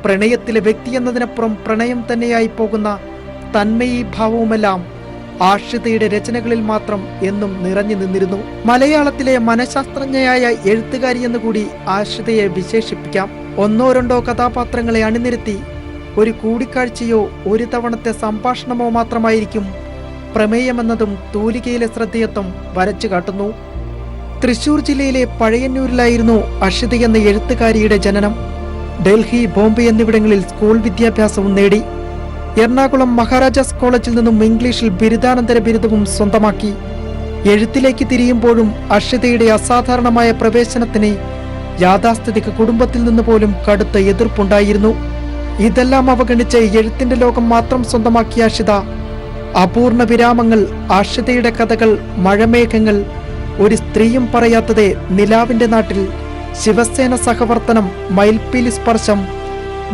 പ്രണയത്തിലെ വ്യക്തിയെന്നതിനപ്പുറം പ്രണയം തന്നെയായി പോകുന്ന തന്മയീഭാവവുമെല്ലാം ആഷിതയുടെ രചനകളിൽ മാത്രം എന്നും നിറഞ്ഞു നിന്നിരുന്നു. മലയാളത്തിലെ മനഃശാസ്ത്രജ്ഞയായ എഴുത്തുകാരി എന്നുകൂടി ആഷിതയെ വിശേഷിപ്പിക്കാം. 1-2 കഥാപാത്രങ്ങളെ അണിനിരത്തി ഒരു കൂടിക്കാഴ്ചയോ ഒരു തവണത്തെ സംഭാഷണമോ മാത്രമായിരിക്കും പ്രമേയമെന്നതും തൂലികയിലെ ശ്രദ്ധേയത്വം വരച്ചു കാട്ടുന്നു. തൃശൂർ ജില്ലയിലെ പഴയന്നൂരിലായിരുന്നു അഷിത എന്ന എഴുത്തുകാരിയുടെ ജനനം. ഡൽഹി, ബോംബെ എന്നിവിടങ്ങളിൽ സ്കൂൾ വിദ്യാഭ്യാസവും നേടി. എറണാകുളം മഹാരാജാസ് കോളേജിൽ നിന്നും ഇംഗ്ലീഷിൽ ബിരുദാനന്തര ബിരുദവും സ്വന്തമാക്കി. എഴുത്തിലേക്ക് തിരിയുമ്പോഴും അഷിതയുടെ അസാധാരണമായ പ്രവേശനത്തിന് യാഥാസ്ഥിതിക കുടുംബത്തിൽ നിന്ന് പോലും കടുത്ത എതിർപ്പുണ്ടായിരുന്നു. ഇതെല്ലാം അവഗണിച്ച് എഴുത്തിന്റെ ലോകം മാത്രം സ്വന്തമാക്കിയ അഷിത അപൂർണ വിരാമങ്ങൾ, അഷിതയുടെ കഥകൾ, മഴമേഘങ്ങൾ, ഒരു സ്ത്രീയും പറയാത്തത്, നിലാവിന്റെ നാട്ടിൽ, ശിവസേന സഹവർത്തനം, മയിൽപ്പീലി സ്പർശം,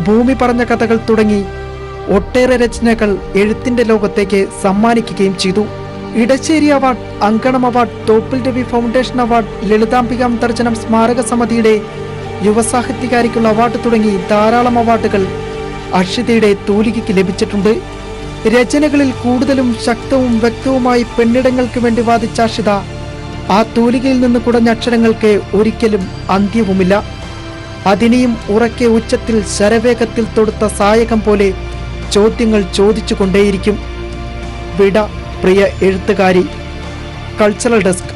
ഭൂമി പറഞ്ഞ കഥകൾ തുടങ്ങി ഒട്ടേറെ രചനകൾ എഴുത്തിന്റെ ലോകത്തേക്ക് സമ്മാനിക്കുകയും ചെയ്തു. Edasseri award, Ankanam award, Thoppil Ravi foundation award, Lalithambika Antharjanam സ്മാരക സമിതിയുടെ യുവസാഹിത്യകാരിക്കുള്ള അവാർഡ് തുടങ്ങി ധാരാളം അവാർഡുകൾ അഷിതയുടെ തൂലികയ്ക്ക് ലഭിച്ചിട്ടുണ്ട്. രചനകളിൽ കൂടുതലും ശക്തവും വ്യക്തവുമായി പെണ്ണിടങ്ങൾക്ക് വേണ്ടി വാദിച്ച അഷിത ആ തൂലികയിൽ നിന്ന് കുടഞ്ഞ അക്ഷരങ്ങൾക്ക് ഒരിക്കലും അന്ത്യവുമില്ല. അതിനെയും ഉറക്കെ ഉച്ചത്തിൽ ശരവേഗത്തിൽ തൊടുത്ത സായകം പോലെ ചോദ്യങ്ങൾ ചോദിച്ചുകൊണ്ടേയിരിക്കും. വിട പ്രിയ എഴുത്തുകാരി. Cultural desk.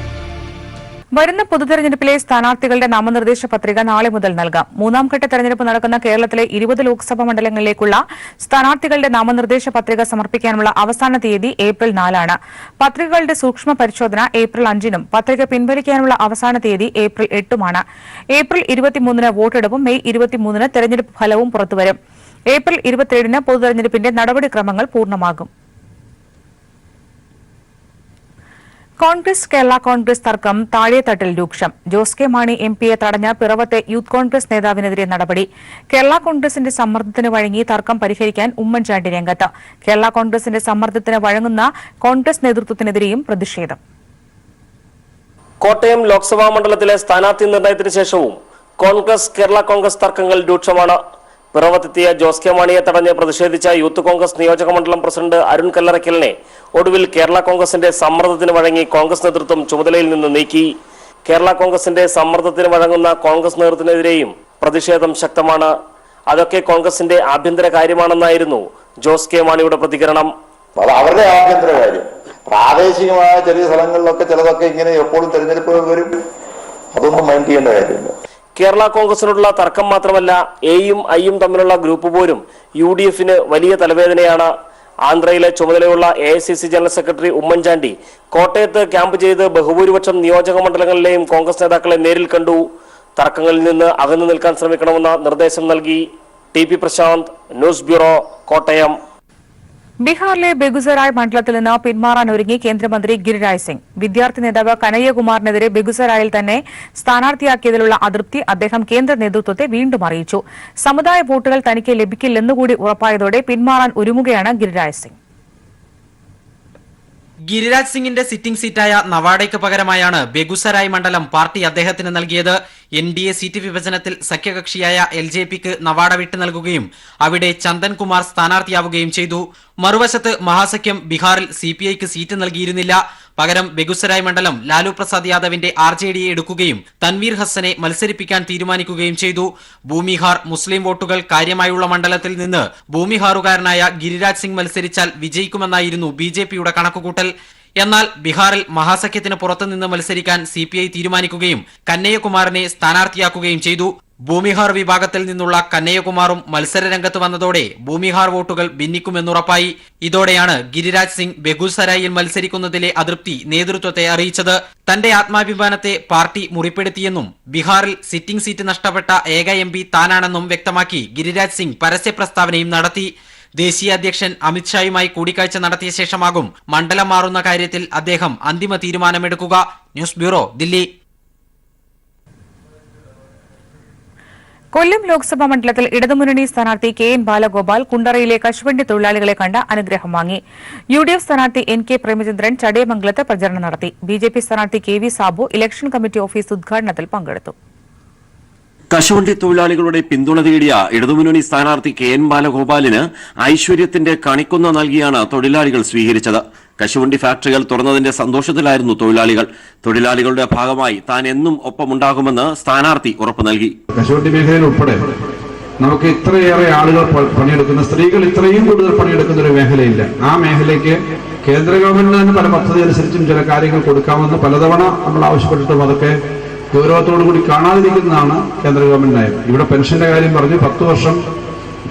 വരുന്ന പൊതുതെരഞ്ഞെടുപ്പിലെ സ്ഥാനാർത്ഥികളുടെ നാമനിർദ്ദേശ പത്രിക നാളെ മുതൽ നൽകാം. 3ാം-ഘട്ട തെരഞ്ഞെടുപ്പ് നടക്കുന്ന കേരളത്തിലെ 20 ലോക്സഭാ മണ്ഡലങ്ങളിലേക്കുള്ള സ്ഥാനാർത്ഥികളുടെ നാമനിർദ്ദേശ പത്രിക സമർപ്പിക്കാനുള്ള അവസാന തീയതി ഏപ്രിൽ 4 പത്രികകളുടെ സൂക്ഷ്മ പരിശോധന ഏപ്രിൽ 5 പത്രിക പിൻവലിക്കാനുള്ള അവസാന തീയതി ഏപ്രിൽ 8 ഏപ്രിൽ 23 വോട്ടെടുപ്പും മെയ് 23 തെരഞ്ഞെടുപ്പ് ഫലവും പുറത്തുവരും. ഏപ്രിൽ 27 പൊതുതെരഞ്ഞെടുപ്പിന്റെ നടപടിക്രമങ്ങൾ പൂർണ്ണമാകും. കോൺഗ്രസ് കേരള കോൺഗ്രസ് തർക്കം താഴെത്തട്ടിൽ രൂക്ഷം. ജോസ് കെ മാണി എംപിയെ തടഞ്ഞ പിറവത്തെ യൂത്ത് കോൺഗ്രസ് നേതാവിനെതിരെ നടപടി. കേരള കോൺഗ്രസിന്റെ സമ്മർദ്ദത്തിന് വഴങ്ങി തർക്കം പരിഹരിക്കാൻ ഉമ്മൻചാണ്ടി രംഗത്ത്. കേരള കോൺഗ്രസിന്റെ സമ്മർദ്ദത്തിന് വഴങ്ങുന്ന കോൺഗ്രസ് നേതൃത്വത്തിനെതിരെയും പ്രതിഷേധം. കോട്ടയം ലോക്സഭാ മണ്ഡലത്തിലെ സ്ഥാനാർത്ഥി നിർണയത്തിന് ശേഷവും കോൺഗ്രസ് കേരള കോൺഗ്രസ് തർക്കങ്ങൾ രൂക്ഷമാണ്. പിറവത്തെത്തിയ ജോസ് കെ മാണിയെ തടഞ്ഞ് പ്രതിഷേധിച്ച യൂത്ത് കോൺഗ്രസ് നിയോജക മണ്ഡലം പ്രസിഡന്റ് അരുൺ കല്ലറയ്ക്കലിനെ ഒടുവിൽ കേരള കോൺഗ്രസിന്റെ സമ്മർദ്ദത്തിന് വഴങ്ങി കോൺഗ്രസ് നേതൃത്വം ചുമതലയിൽ നിന്ന് നീക്കി. കേരള കോൺഗ്രസിന്റെ സമ്മർദ്ദത്തിന് വഴങ്ങുന്ന കോൺഗ്രസ് നേതൃത്വത്തിനെതിരെയും പ്രതിഷേധം ശക്തമാണ്. അതൊക്കെ കോൺഗ്രസിന്റെ ആഭ്യന്തര കാര്യമാണെന്നായിരുന്നു ജോസ് കെ മാണിയുടെ പ്രതികരണം. അവരുടെ ആഭ്യന്തര കാര്യം, പ്രാദേശികമായ ചെറിയ സ്ഥലങ്ങളിലൊക്കെ ചിലതൊക്കെ ഇങ്ങനെ എപ്പോഴും തെരഞ്ഞെടുപ്പുകൾ വരും, അതൊന്നും മൈൻഡ് ചെയ്യേണ്ട കാര്യമില്ല. കേരള കോൺഗ്രസിനോടുള്ള തർക്കം മാത്രമല്ല, എയും ഐയും തമ്മിലുള്ള ഗ്രൂപ്പ് പോരും UDFന് വലിയ തലവേദനയാണ്. ആന്ധ്രയിലെ ചുമതലയുള്ള AICC ജനറൽ സെക്രട്ടറി ഉമ്മൻചാണ്ടി കോട്ടയത്ത് ക്യാമ്പ് ചെയ്ത് ബഹുഭൂരിപക്ഷം നിയോജക മണ്ഡലങ്ങളിലെയും കോൺഗ്രസ് നേതാക്കളെ നേരിൽ കണ്ടു. തർക്കങ്ങളിൽ നിന്ന് അകന്നു നിൽക്കാൻ ശ്രമിക്കണമെന്ന നിർദ്ദേശം നൽകി. TP Prashanth, news bureau, Kottayam. ബീഹാറിലെ ബെഗുസറായ് മണ്ഡലത്തിൽ നിന്ന് പിന്മാറാനൊരുങ്ങി കേന്ദ്രമന്ത്രി ഗിരിരാജ് സിംഗ്. വിദ്യാർത്ഥി നേതാവ് കനയ്യകുമാറിനെതിരെ ബെഗുസറായിൽ തന്നെ സ്ഥാനാർത്ഥിയാക്കിയതിലുള്ള അതൃപ്തി അദ്ദേഹം കേന്ദ്ര നേതൃത്വത്തെ വീണ്ടും അറിയിച്ചു. സമുദായ വോട്ടുകൾ തനിക്ക് ലഭിക്കില്ലെന്നുകൂടി ഉറപ്പായതോടെ പിന്മാറാൻ ഒരുങ്ങുകയാണ് ഗിരിരാജ് സിംഗ്. ഗിരിരാജ് സിംഗിന്റെ സിറ്റിംഗ് സീറ്റായ നവാഡയ്ക്ക് പകരമായാണ് ബെഗുസരായ് മണ്ഡലം പാർട്ടി അദ്ദേഹത്തിന് നൽകിയത്. NDA സീറ്റ് വിഭജനത്തിൽ സഖ്യകക്ഷിയായ LJPക്ക് നവാഡ വിട്ടു നൽകുകയും അവിടെ ചന്ദൻ കുമാർ സ്ഥാനാർത്ഥിയാവുകയും ചെയ്തു. മറുവശത്ത് മഹാസഖ്യം ബീഹാറിൽ CPIക്ക് സീറ്റ് നൽകിയിരുന്നില്ല. പകരം ബെഗുസരായ് മണ്ഡലം ലാലു പ്രസാദ് യാദവിന്റെ RJD എടുക്കുകയും തൻവീർ ഹസനെ മത്സരിപ്പിക്കാൻ തീരുമാനിക്കുകയും ചെയ്തു. ഭൂമിഹാർ മുസ്ലിം വോട്ടുകൾ കാര്യമായുള്ള മണ്ഡലത്തിൽ നിന്ന് ഭൂമിഹാറുകാരനായ ഗിരിരാജ് സിംഗ് മത്സരിച്ചാൽ വിജയിക്കുമെന്നായിരുന്നു BJPയുടെ കണക്കുകൂട്ടൽ. എന്നാൽ ബീഹാറിൽ മഹാസഖ്യത്തിന് പുറത്തുനിന്ന് മത്സരിക്കാൻ CPI തീരുമാനിക്കുകയും കന്നയ്യകുമാറിനെ സ്ഥാനാർത്ഥിയാക്കുകയും ചെയ്തു. ഭൂമിഹാർ വിഭാഗത്തിൽ നിന്നുള്ള കന്നയ്യകുമാറും മത്സരരംഗത്ത് വന്നതോടെ ഭൂമിഹാർ വോട്ടുകൾ ഭിന്നിക്കുമെന്നുറപ്പായി. ഇതോടെയാണ് ഗിരിരാജ് സിംഗ് ബെഗുസരായിൽ മത്സരിക്കുന്നതിലെ അതൃപ്തി നേതൃത്വത്തെ അറിയിച്ചത്. തന്റെ ആത്മാഭിമാനത്തെ പാർട്ടി മുറിപ്പെടുത്തിയെന്നും ബീഹാറിൽ സിറ്റിംഗ് സീറ്റ് നഷ്ടപ്പെട്ട ഏക MP താനാണെന്നും വ്യക്തമാക്കി ഗിരിരാജ് സിംഗ് പരസ്യ പ്രസ്താവനയും നടത്തി. ദേശീയ അധ്യക്ഷൻ അമിത്ഷായുമായി കൂടിക്കാഴ്ച നടത്തിയ ശേഷമാകും മണ്ഡലം മാറുന്ന കാര്യത്തിൽ അദ്ദേഹം അന്തിമ തീരുമാനമെടുക്കുക. News bureau, Delhi. കൊല്ലം ലോക്സഭാ മണ്ഡലത്തിൽ ഇടതുമുന്നണി സ്ഥാനാർത്ഥി KN ബാലഗോപാൽ കുണ്ടറയിലെ കശുവണ്ടി തൊഴിലാളികളെ കണ്ട് അനുഗ്രഹം വാങ്ങി. UDF സ്ഥാനാർത്ഥി NK പ്രേമചന്ദ്രൻ ചടയമംഗലത്ത് പ്രചരണം നടത്തി. BJP സ്ഥാനാർത്ഥി KV Sabu election committee office ഉദ്ഘാടനത്തിൽ പങ്കെടുത്തു. കശുവണ്ടി തൊഴിലാളികളുടെ പിന്തുണ തേടിയ ഇടതുമുന്നണി സ്ഥാനാർത്ഥി KN ബാലഗോപാലിന് ഐശ്വര്യത്തിന്റെ കണിക്കൊന്ന നൽകിയാണ് തൊഴിലാളികൾ സ്വീകരിച്ചത്. കശുവണ്ടി ഫാക്ടറികൾ തുറന്നതിന്റെ സന്തോഷത്തിലായിരുന്നു തൊഴിലാളികൾ. തൊഴിലാളികളുടെ ഭാഗമായി താൻ എന്നും ഒപ്പമുണ്ടാകുമെന്ന് സ്ഥാനാർത്ഥി ഉറപ്പു നൽകി. കശുവണ്ടി മേഖലയിൽ ഉൾപ്പെടെ നമുക്ക് ഇത്രയേറെ ആളുകൾ പണിയെടുക്കുന്ന, സ്ത്രീകൾ ഇത്രയും കൂടുതൽ പണിയെടുക്കുന്ന ഒരു മേഖലയില്ല. ആ മേഖലയ്ക്ക് കേന്ദ്ര ഗവൺമെന്റിന് തന്നെ പല പദ്ധതി അനുസരിച്ചും ചില കാര്യങ്ങൾ കൊടുക്കാമെന്ന് പലതവണ നമ്മൾ ആവശ്യപ്പെട്ടിട്ടും അതൊക്കെ ഗൗരവത്തോടു കൂടി കാണാതിരിക്കുന്നതാണ് കേന്ദ്ര ഗവൺമെന്റ് നയം. ഇവിടെ പെൻഷന്റെ കാര്യം പറഞ്ഞു. 10 വർഷം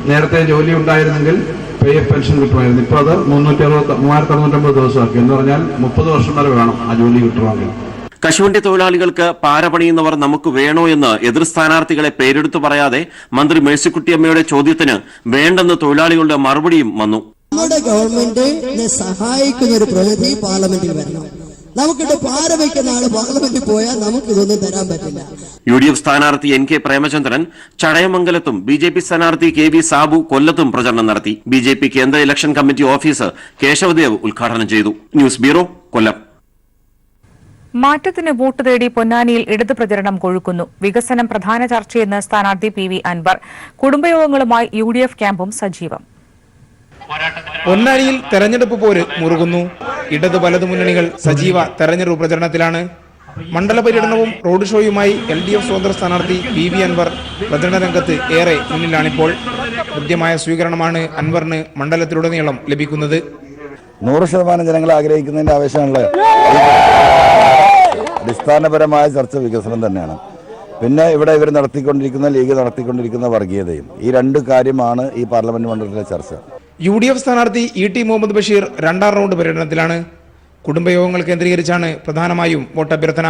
നേരത്തെ ജോലി ഉണ്ടായിരുന്നെങ്കിൽ PF പെൻഷൻ കിട്ടുമായിരുന്നു. ഇപ്പോൾ അത് 3650 ദിവസമാക്കി. എന്ന് പറഞ്ഞാൽ 30 വർഷം വരെ വേണം ആ ജോലി കിട്ടണമെങ്കിൽ. കശുവണ്ടി തൊഴിലാളികൾക്ക് പാരപണിയുന്നവർ നമുക്ക് വേണോ എന്ന് എതിർ സ്ഥാനാർത്ഥികളെ പേരെടുത്തു പറയാതെ മന്ത്രി മേഴ്സിക്കുട്ടിയമ്മയുടെ ചോദ്യത്തിന് വേണ്ടെന്ന് തൊഴിലാളികളുടെ മറുപടിയും വന്നു. നമ്മുടെ ഗവൺമെന്റിനെ സഹായിക്കുന്ന ഒരു പ്രതിനിധി പാർലമെന്റിൽ വരണം. നമുക്കിട്ട് പാര വയ്ക്കുന്ന ആള് പാർലമെന്റിൽ പോയാൽ നമുക്ക് ഇതൊന്നും തരാൻ പറ്റില്ല. UDF സ്ഥാനാർത്ഥി NK പ്രേമചന്ദ്രൻ ചടയമംഗലത്തും BJP സ്ഥാനാർത്ഥി KV സാബു കൊല്ലത്തും പ്രചരണം നടത്തി. BJP കേന്ദ്ര ഇലക്ഷൻ കമ്മിറ്റി ഓഫീസർ കേശവദേവ് ഉദ്ഘാടനം ചെയ്തു. ന്യൂസ് ബ്യൂറോ, കൊല്ലം. മാറ്റത്തിന് വോട്ട് തേടി പൊന്നാനിയിൽ ഇടത് പ്രചരണം കൊഴുക്കുന്നു. വികസനം പ്രധാന ചർച്ചയെന്ന് സ്ഥാനാർത്ഥി PV അൻവർ. കുടുംബയോഗങ്ങളുമായി UDF ക്യാമ്പും സജീവം. പൊന്നാനിയിൽ തെരഞ്ഞെടുപ്പ് പോര് മുറുകുന്നു. ഇടത് വലതു മുന്നണികൾ സജീവ തെരഞ്ഞെടുപ്പ് പ്രചരണത്തിലാണ്. മണ്ഡല പര്യടനവും റോഡ് ഷോയുമായി LDF സ്വതന്ത്ര സ്ഥാനാർത്ഥി PV അൻവർ പ്രചരണ രംഗത്ത് ഏറെ മുന്നിലാണിപ്പോൾ. കൃത്യമായ സ്വീകരണമാണ് അൻവറിന് മണ്ഡലത്തിലുടനീളം ലഭിക്കുന്നത്. 100% ജനങ്ങൾ ആഗ്രഹിക്കുന്നതിന്റെ ആവശ്യമുള്ള അടിസ്ഥാനപരമായ ചർച്ച വികസനം തന്നെയാണ്. പിന്നെ ഇവിടെ ഇവർ നടത്തിക്കൊണ്ടിരിക്കുന്ന ലീഗ് നടത്തിക്കൊണ്ടിരിക്കുന്ന വർഗീയതയും, ഈ രണ്ട് കാര്യമാണ് ഈ പാർലമെന്റ് മണ്ഡലത്തിലെ ചർച്ച. UDF സ്ഥാനാർത്ഥി ET മുഹമ്മദ് ബഷീർ 2ാം റൗണ്ട് പര്യടനത്തിലാണ്. കുടുംബയോഗങ്ങൾ കേന്ദ്രീകരിച്ചാണ് പ്രധാനമായും വോട്ടഭ്യർത്ഥന.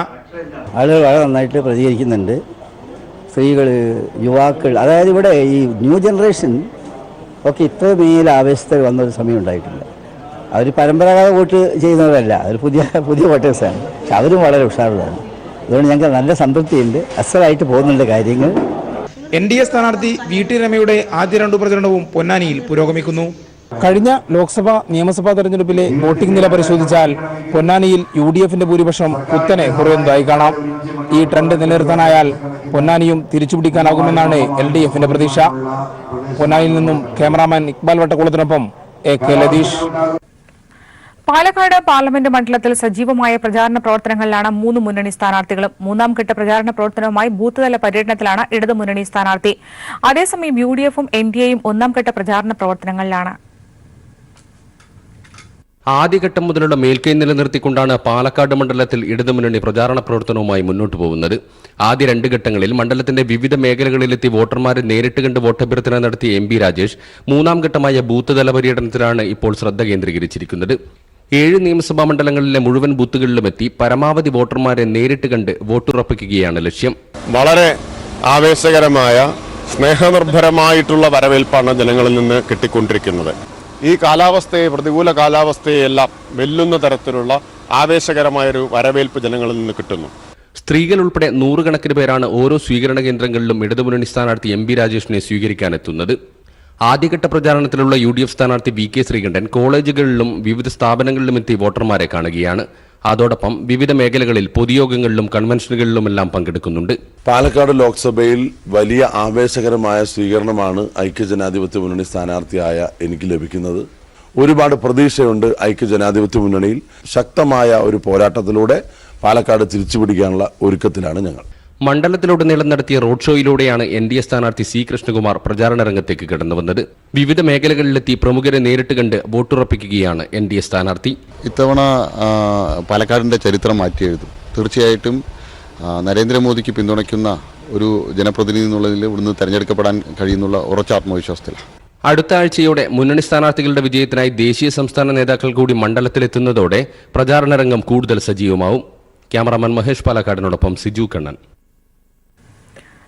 ആളുകൾ വളരെ നന്നായിട്ട് പ്രതികരിക്കുന്നുണ്ട്. സ്ത്രീകൾ, യുവാക്കൾ, അതായത് ഇവിടെ ഈ ന്യൂ ജനറേഷൻ ഒക്കെ ഇത്ര മേൽ ആവേശത്തിൽ വന്നൊരു സമയം ഉണ്ടായിട്ടില്ല. അവർ പരമ്പരാഗത വോട്ട് ചെയ്യുന്നവരല്ല, അവർ പുതിയ വോട്ടേഴ്സാണ്. പക്ഷെ അവരും വളരെ ഉഷാറുള്ളതാണ്. അതുകൊണ്ട് ഞങ്ങൾക്ക് നല്ല സംതൃപ്തിയുണ്ട്. അസലായിട്ട് പോകുന്നുണ്ട് കാര്യങ്ങൾ. NDA സ്ഥാനാർത്ഥി VT രമയുടെ ആദ്യ 2 പ്രചരണവും പൊന്നാനിയിൽ പുരോഗമിക്കുന്നു. കഴിഞ്ഞ ലോക്സഭാ നിയമസഭാ തെരഞ്ഞെടുപ്പിലെ വോട്ടിംഗ് നില പരിശോധിച്ചാൽ പൊന്നാനിയിൽ UDFന്റെ ഭൂരിപക്ഷം കുത്തനെ കുറയുന്നതായി കാണാം. ഈ ട്രെൻഡ് നിലനിർത്താനായാൽ പൊന്നാനിയും തിരിച്ചുപിടിക്കാനാകുമെന്നാണ് LDFന്റെ പ്രതീക്ഷ. പൊന്നാനിയിൽ നിന്നും ക്യാമറാമാൻ ഇക്ബാൽ വട്ടക്കുളത്തിനൊപ്പം AK ലതീഷ്. പാലക്കാട് പാർലമെന്റ് മണ്ഡലത്തിൽ സജീവമായ പ്രചാരണ പ്രവർത്തനങ്ങളിലാണ് 3 മുന്നണി സ്ഥാനാർത്ഥികളും. 3ാം ഘട്ട പ്രചാരണ പ്രവർത്തനവുമായി ബൂത്ത് തല പര്യടനത്തിലാണ് ഇടതു മുന്നണി സ്ഥാനാർത്ഥി. അതേസമയം UDFും NDAയും 1ാം ഘട്ട പ്രചാരണ പ്രവർത്തനങ്ങളിലാണ്. ആദ്യഘട്ടം മുതലുള്ള മേൽക്കൈ നിലനിർത്തിക്കൊണ്ടാണ് പാലക്കാട് മണ്ഡലത്തിൽ ഇടതുമുന്നണി പ്രചാരണ പ്രവർത്തനവുമായി മുന്നോട്ട് പോകുന്നത്. ആദ്യ 2 ഘട്ടങ്ങളിൽ മണ്ഡലത്തിന്റെ വിവിധ മേഖലകളിലെത്തി വോട്ടർമാരെ നേരിട്ട് കണ്ട് വോട്ടഭ്യർത്ഥന നടത്തിയ MP രാജേഷ് 3ാം ഘട്ടമായ ബൂത്ത് തല പര്യടനത്തിലാണ് ഇപ്പോൾ ശ്രദ്ധ കേന്ദ്രീകരിച്ചിരിക്കുന്നത്. 7 നിയമസഭാ മണ്ഡലങ്ങളിലെ മുഴുവൻ ബൂത്തുകളിലുമെത്തി പരമാവധി വോട്ടർമാരെ നേരിട്ട് കണ്ട് വോട്ടുറപ്പിക്കുകയാണ് ലക്ഷ്യം. വളരെ ആവേശകരമായ, സ്നേഹനിർഭരമായിട്ടുള്ള വരവേൽപ്പാണ് ജനങ്ങളിൽ നിന്ന് കിട്ടിക്കൊണ്ടിരിക്കുന്നത്. ഈ കാലാവസ്ഥയെ, പ്രതികൂല കാലാവസ്ഥയെല്ലാം വെല്ലുന്ന തരത്തിലുള്ള ആവേശകരമായൊരു വരവേൽപ്പ് ജനങ്ങളിൽ നിന്ന് കിട്ടുന്നു. സ്ത്രീകൾ ഉൾപ്പെടെ 100 കണക്കിന് പേരാണ് ഓരോ സ്വീകരണ കേന്ദ്രങ്ങളിലും ഇടതുമുന്നണി സ്ഥാനാർത്ഥി MP രാജേഷിനെ സ്വീകരിക്കാനെത്തുന്നത്. ആദ്യഘട്ട പ്രചാരണത്തിലുള്ള UDF സ്ഥാനാർത്ഥി VK ശ്രീകണ്ഠൻ കോളേജുകളിലും വിവിധ സ്ഥാപനങ്ങളിലും എത്തി വോട്ടർമാരെ കാണുകയാണ്. അതോടൊപ്പം വിവിധ മേഖലകളിൽ പൊതുയോഗങ്ങളിലും കൺവെൻഷനുകളിലുമെല്ലാം പങ്കെടുക്കുന്നുണ്ട്. പാലക്കാട് ലോക്സഭയിൽ വലിയ ആവേശകരമായ സ്വീകരണമാണ് ഐക്യജനാധിപത്യ മുന്നണി സ്ഥാനാർത്ഥിയായ എനിക്ക് ലഭിക്കുന്നത്. ഒരുപാട് പ്രതീക്ഷയുണ്ട് ഐക്യജനാധിപത്യ മുന്നണിയിൽ. ശക്തമായ ഒരു പോരാട്ടത്തിലൂടെ പാലക്കാട് തിരിച്ചുപിടിക്കാനുള്ള ഒരുക്കത്തിലാണ് ഞങ്ങൾ. മണ്ഡലത്തിലുടനീളം നടത്തിയ റോഡ് ഷോയിലൂടെയാണ് NDA സ്ഥാനാർത്ഥി C. കൃഷ്ണകുമാർ പ്രചാരണ രംഗത്തേക്ക് കടന്നുവന്നത്. വിവിധ മേഖലകളിലെത്തി പ്രമുഖരെ നേരിട്ട് കണ്ട് വോട്ടുറപ്പിക്കുകയാണ് NDA സ്ഥാനാർത്ഥി. ഇത്തവണ പാലക്കാടിന്റെ ചരിത്രം മാറ്റിയെഴുതും. തീർച്ചയായിട്ടും നരേന്ദ്രമോദിക്ക് പിന്തുണയ്ക്കുന്ന ഒരു ജനപ്രതിനിധി എന്നുള്ളതിൽ ഇവിടുന്ന് തെരഞ്ഞെടുക്കപ്പെടാൻ കഴിയുന്നുള്ള ഉറച്ച ആത്മവിശ്വാസത്തിലാണ്. അടുത്ത ആഴ്ചയോടെ മുന്നണി സ്ഥാനാർത്ഥികളുടെ വിജയത്തിനായി ദേശീയ സംസ്ഥാന നേതാക്കൾ കൂടി മണ്ഡലത്തിലെത്തുന്നതോടെ പ്രചാരണ രംഗം കൂടുതൽ സജീവമാവും. ക്യാമറാമാൻ മഹേഷ് പാലക്കാടിനോടൊപ്പം സിജു കണ്ണൻ.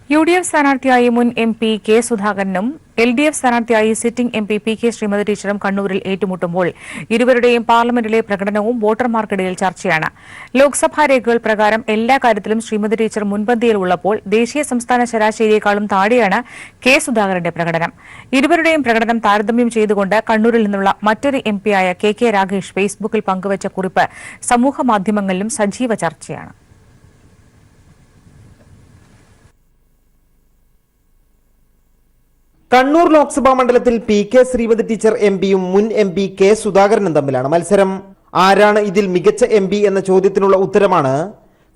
UDF സ്ഥാനാർത്ഥിയായി മുൻ MP കെ സുധാകരനും LDF സ്ഥാനാർത്ഥിയായി സിറ്റിംഗ് MP PK ശ്രീമതി ടീച്ചറും കണ്ണൂരിൽ ഏറ്റുമുട്ടുമ്പോൾ ഇരുവരുടെയും പാർലമെന്റിലെ പ്രകടനവും വോട്ടർമാർക്കിടയിൽ ചർച്ചയാണ്. ലോക്സഭാ രേഖകൾ പ്രകാരം എല്ലാ കാര്യത്തിലും ശ്രീമതി ടീച്ചർ മുൻപന്തിയിൽ ഉള്ളപ്പോൾ ദേശീയ സംസ്ഥാന ശരാശരിയേക്കാളും താഴെയാണ് കെ സുധാകരന്റെ പ്രകടനം. ഇരുവരുടെയും പ്രകടനം താരതമ്യം ചെയ്തുകൊണ്ട് കണ്ണൂരിൽ നിന്നുള്ള മറ്റൊരു MP ആയ KK രാഗേഷ് ഫേസ്ബുക്കിൽ പങ്കുവച്ച കുറിപ്പ് സമൂഹമാധ്യമങ്ങളിലും സജീവ ചർച്ചയാണ്. കണ്ണൂർ ലോക്സഭാ മണ്ഡലത്തിൽ PK ശ്രീമതി ടീച്ചർ MPയും മുൻ MP കെ സുധാകരനും തമ്മിലാണ് മത്സരം. ആരാണ് ഇതിൽ മികച്ച MP എന്ന ചോദ്യത്തിനുള്ള ഉത്തരമാണ്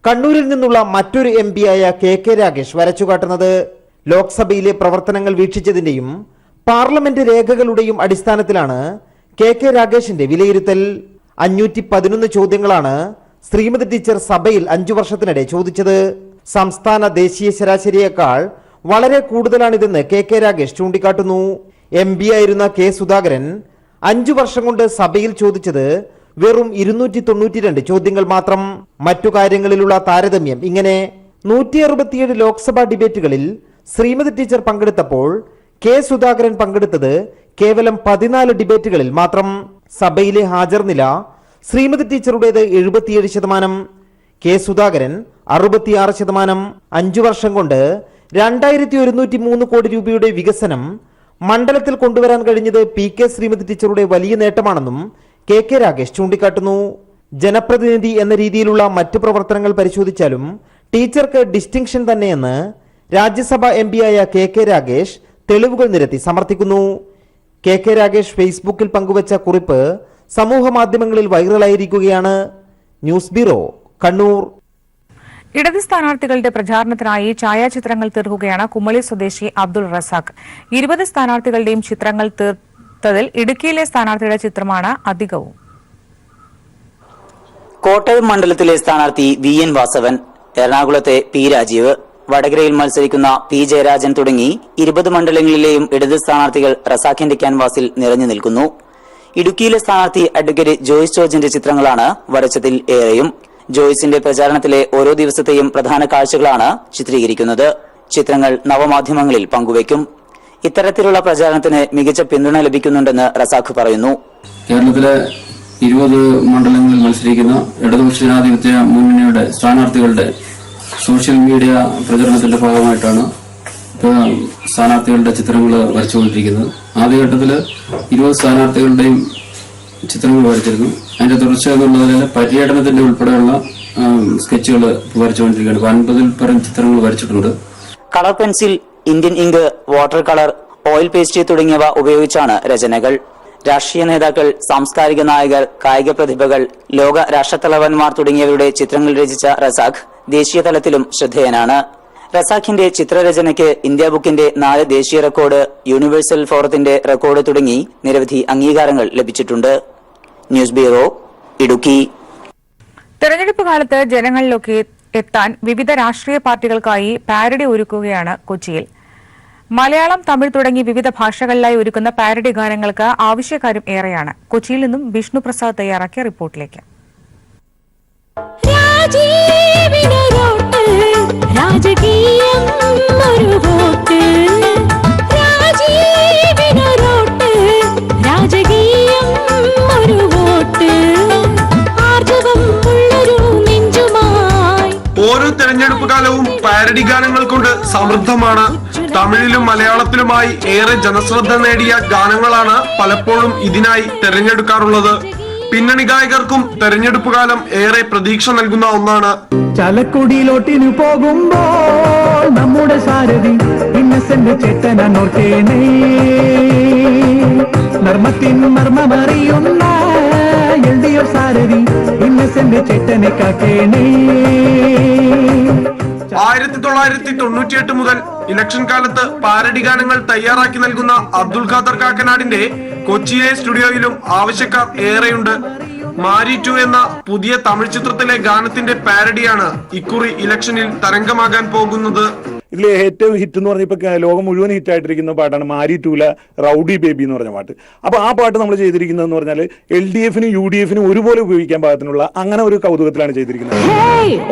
കണ്ണൂരിൽ നിന്നുള്ള മറ്റൊരു MP ആയ KK രാഗേഷ് വരച്ചുകാട്ടുന്നത്. ലോക്സഭയിലെ പ്രവർത്തനങ്ങൾ വീക്ഷിച്ചതിന്റെയും പാർലമെന്റ് രേഖകളുടെയും അടിസ്ഥാനത്തിലാണ് KK രാഗേഷിന്റെ വിലയിരുത്തൽ. 511 ചോദ്യങ്ങളാണ് ശ്രീമതി ടീച്ചർ സഭയിൽ 5 വർഷത്തിനിടെ ചോദിച്ചത്. സംസ്ഥാന ദേശീയ ശരാശരിയേക്കാൾ വളരെ കൂടുതലാണിതെന്ന് KK രാഗേഷ് ചൂണ്ടിക്കാട്ടുന്നു. MP ആയിരുന്ന കെ സുധാകരൻ 5 വർഷം കൊണ്ട് സഭയിൽ ചോദിച്ചത് വെറും 292 ചോദ്യങ്ങൾ മാത്രം. മറ്റു കാര്യങ്ങളിലുള്ള താരതമ്യം ഇങ്ങനെ: 167 ലോക്സഭാ ഡിബേറ്റുകളിൽ ശ്രീമതി ടീച്ചർ പങ്കെടുത്തപ്പോൾ കെ സുധാകരൻ പങ്കെടുത്തത് കേവലം 14 ഡിബേറ്റുകളിൽ മാത്രം. സഭയിലെ ഹാജർ നില ശ്രീമതി ടീച്ചറുടേത് 77%, കെ സുധാകരൻ 66%. 5 വർഷം കൊണ്ട് 2103 കോടി രൂപയുടെ വികസനം മണ്ഡലത്തിൽ കൊണ്ടുവരാൻ കഴിഞ്ഞത് PK ശ്രീമതി ടീച്ചറുടെ വലിയ നേട്ടമാണെന്നും KK രാഗേഷ് ചൂണ്ടിക്കാട്ടുന്നു. ജനപ്രതിനിധി എന്ന രീതിയിലുള്ള മറ്റു പ്രവർത്തനങ്ങൾ പരിശോധിച്ചാലും ടീച്ചർക്ക് ഡിസ്റ്റിങ്ഷൻ തന്നെയെന്ന് രാജ്യസഭ MP ആയ KK രാഗേഷ് തെളിവുകൾ നിരത്തി സമർത്ഥിക്കുന്നു. KK രാഗേഷ് ഫേസ്ബുക്കിൽ പങ്കുവച്ച കുറിപ്പ് സമൂഹ മാധ്യമങ്ങളിൽ വൈറലായിരിക്കുകയാണ്. News bureau, Kannur. ഇടത് സ്ഥാനാർത്ഥികളുടെ പ്രചാരണത്തിനായി ഛായാചിത്രങ്ങൾ തീർക്കുകയാണ് കുമളി സ്വദേശി അബ്ദുൾ റസാഖ്. 20 സ്ഥാനാർത്ഥികളുടെയും ചിത്രങ്ങൾ തീർത്തതിൽ ഇടുക്കിയിലെ സ്ഥാനാർത്ഥിയുടെ ചിത്രമാണ് അധികവും. കോട്ടയം മണ്ഡലത്തിലെ സ്ഥാനാർത്ഥി VN വാസവൻ, എറണാകുളത്തെ P രാജീവ്, വടകരയിൽ മത്സരിക്കുന്ന P ജയരാജൻ തുടങ്ങി 20 മണ്ഡലങ്ങളിലെയും ഇടത് സ്ഥാനാർത്ഥികൾ റസാഖിന്റെ ക്യാൻവാസിൽ നിറഞ്ഞു നിൽക്കുന്നു. ഇടുക്കിയിലെ സ്ഥാനാർത്ഥി അഡ്വക്കേറ്റ് ജോയ്സ് ജോർജിന്റെ ചിത്രങ്ങളാണ് വരച്ചതിൽ ഏറെയും. ജോയ്സിന്റെ പ്രചാരണത്തിലെ ഓരോ ദിവസത്തെയും പ്രധാന കാഴ്ചകളാണ് ചിത്രീകരിക്കുന്നത്. ചിത്രങ്ങൾ നവമാധ്യമങ്ങളിൽ പങ്കുവയ്ക്കും. ഇത്തരത്തിലുള്ള പ്രചാരണത്തിന് മികച്ച പിന്തുണ ലഭിക്കുന്നുണ്ടെന്ന് റസാഖ് പറയുന്നു. കേരളത്തിലെ 20 മണ്ഡലങ്ങളിൽ മത്സരിക്കുന്ന ഇടതുപക്ഷ ജനാധിപത്യ മുന്നണിയുടെ സ്ഥാനാർത്ഥികളുടെ സോഷ്യൽ മീഡിയ പ്രചരണത്തിന്റെ ഭാഗമായിട്ടാണ് സ്ഥാനാർത്ഥികളുടെ ചിത്രങ്ങൾ വരച്ചുകൊണ്ടിരിക്കുന്നത്. ആദ്യഘട്ടത്തിൽ 20 സ്ഥാനാർത്ഥികളുടെയും ചിത്രങ്ങൾ വരച്ചിരുന്നു. അതിന്റെ തുടർച്ച എന്നുള്ളതിൽ പര്യടനത്തിന്റെ ഉൾപ്പെടെയുള്ള സ്കെച്ചുകൾ വരച്ചുകൊണ്ടിരിക്കുകയാണ്. 50-ൽ പരം ചിത്രങ്ങൾ വരച്ചിട്ടുണ്ട്. Colour pencil, Indian ink, water colour, oil paste തുടങ്ങിയവ ഉപയോഗിച്ചാണ് രചനകൾ. രാഷ്ട്രീയ നേതാക്കൾ, സാംസ്കാരിക നായകർ, കായിക പ്രതിഭകൾ, ലോക രാഷ്ട്രത്തലവന്മാർ തുടങ്ങിയവരുടെ ചിത്രങ്ങൾ രചിച്ച റസാഖ് ദേശീയ തലത്തിലും ശ്രദ്ധേയനാണ്. റസാഖിന്റെ ചിത്രരചനയ്ക്ക് ഇന്ത്യ ബുക്കിന്റെ 4 ദേശീയ റെക്കോർഡ്, യൂണിവേഴ്സൽ ഫോറത്തിന്റെ റെക്കോർഡ് തുടങ്ങി നിരവധി അംഗീകാരങ്ങൾ ലഭിച്ചിട്ടുണ്ട്. News bureau, Idukki. തെരഞ്ഞെടുപ്പ് കാലത്ത് ജനങ്ങളിലൊക്കെ എത്താൻ വിവിധ രാഷ്ട്രീയ പാർട്ടികൾക്കായി പാരഡി ഒരുക്കുകയാണ് കൊച്ചിയിൽ. മലയാളം, തമിഴ് തുടങ്ങി വിവിധ ഭാഷകളിലായി ഒരുക്കുന്ന പാരഡി ഗാനങ്ങൾക്ക് ആവശ്യക്കാരും ഏറെയാണ്. കൊച്ചിയിൽ നിന്നും വിഷ്ണു പ്രസാദ് തയ്യാറാക്കിയ റിപ്പോർട്ടിലേക്ക്. ഓരോ തെരഞ്ഞെടുപ്പ് കാലവും പാരഡി ഗാനങ്ങൾ കൊണ്ട് സമൃദ്ധമാണ്. തമിഴിലും മലയാളത്തിലുമായി ഏറെ ജനശ്രദ്ധ നേടിയ ഗാനങ്ങളാണ് പലപ്പോഴും ഇതിനായി തെരഞ്ഞെടുക്കാറുള്ളത്. പിന്നണി ഗായകർക്കും തെരഞ്ഞെടുപ്പ് കാലം ഏറെ പ്രതീക്ഷ നൽകുന്ന ഒന്നാണ്. ചലക്കുടിയിലോട്ടിനു പോകുമ്പോൾ നമ്മുടെ സാരഥി ഇന്നസെന്റ് ചേട്ടനോർക്കേണേ, നർമ്മത്തിൻ മർമ്മമറിയുന്ന LDF സാരഥി ഇന്നസെന്റ് ചേട്ടനെ കാക്കേണേ. 1998 മുതൽ ഇലക്ഷൻ കാലത്ത് പാരഡി ഗാനങ്ങൾ തയ്യാറാക്കി നൽകുന്ന അബ്ദുൽ ഖാദർ കാക്കനാടിന്റെ കൊച്ചിയിലെ സ്റ്റുഡിയോയിലും ആവശ്യക്കാർ ഏറെയുണ്ട്. മാരി 2 എന്ന പുതിയ തമിഴ് ചിത്രത്തിലെ ഗാനത്തിന്റെ പാരഡിയാണ് ഇക്കുറി ഇലക്ഷനിൽ തരംഗമാകാൻ പോകുന്നത്. ഇതിലെ ഏറ്റവും ഹിറ്റ് എന്ന് പറഞ്ഞാൽ ഇപ്പൊ ലോകം മുഴുവൻ ഹിറ്റ് ആയിട്ടിരിക്കുന്ന പാട്ടാണ് മാരി 2ലെ റൗഡി ബേബി എന്ന് പറഞ്ഞ പാട്ട്. അപ്പൊ ആ പാട്ട് നമ്മൾ ചെയ്തിരിക്കുന്നതെന്ന് പറഞ്ഞാൽ LDFനും UDFനും ഒരുപോലെ ഉപയോഗിക്കാൻ പാകത്തിനുള്ള അങ്ങനെ ഒരു കൗതുകത്തിലാണ് ചെയ്തിരിക്കുന്നത്.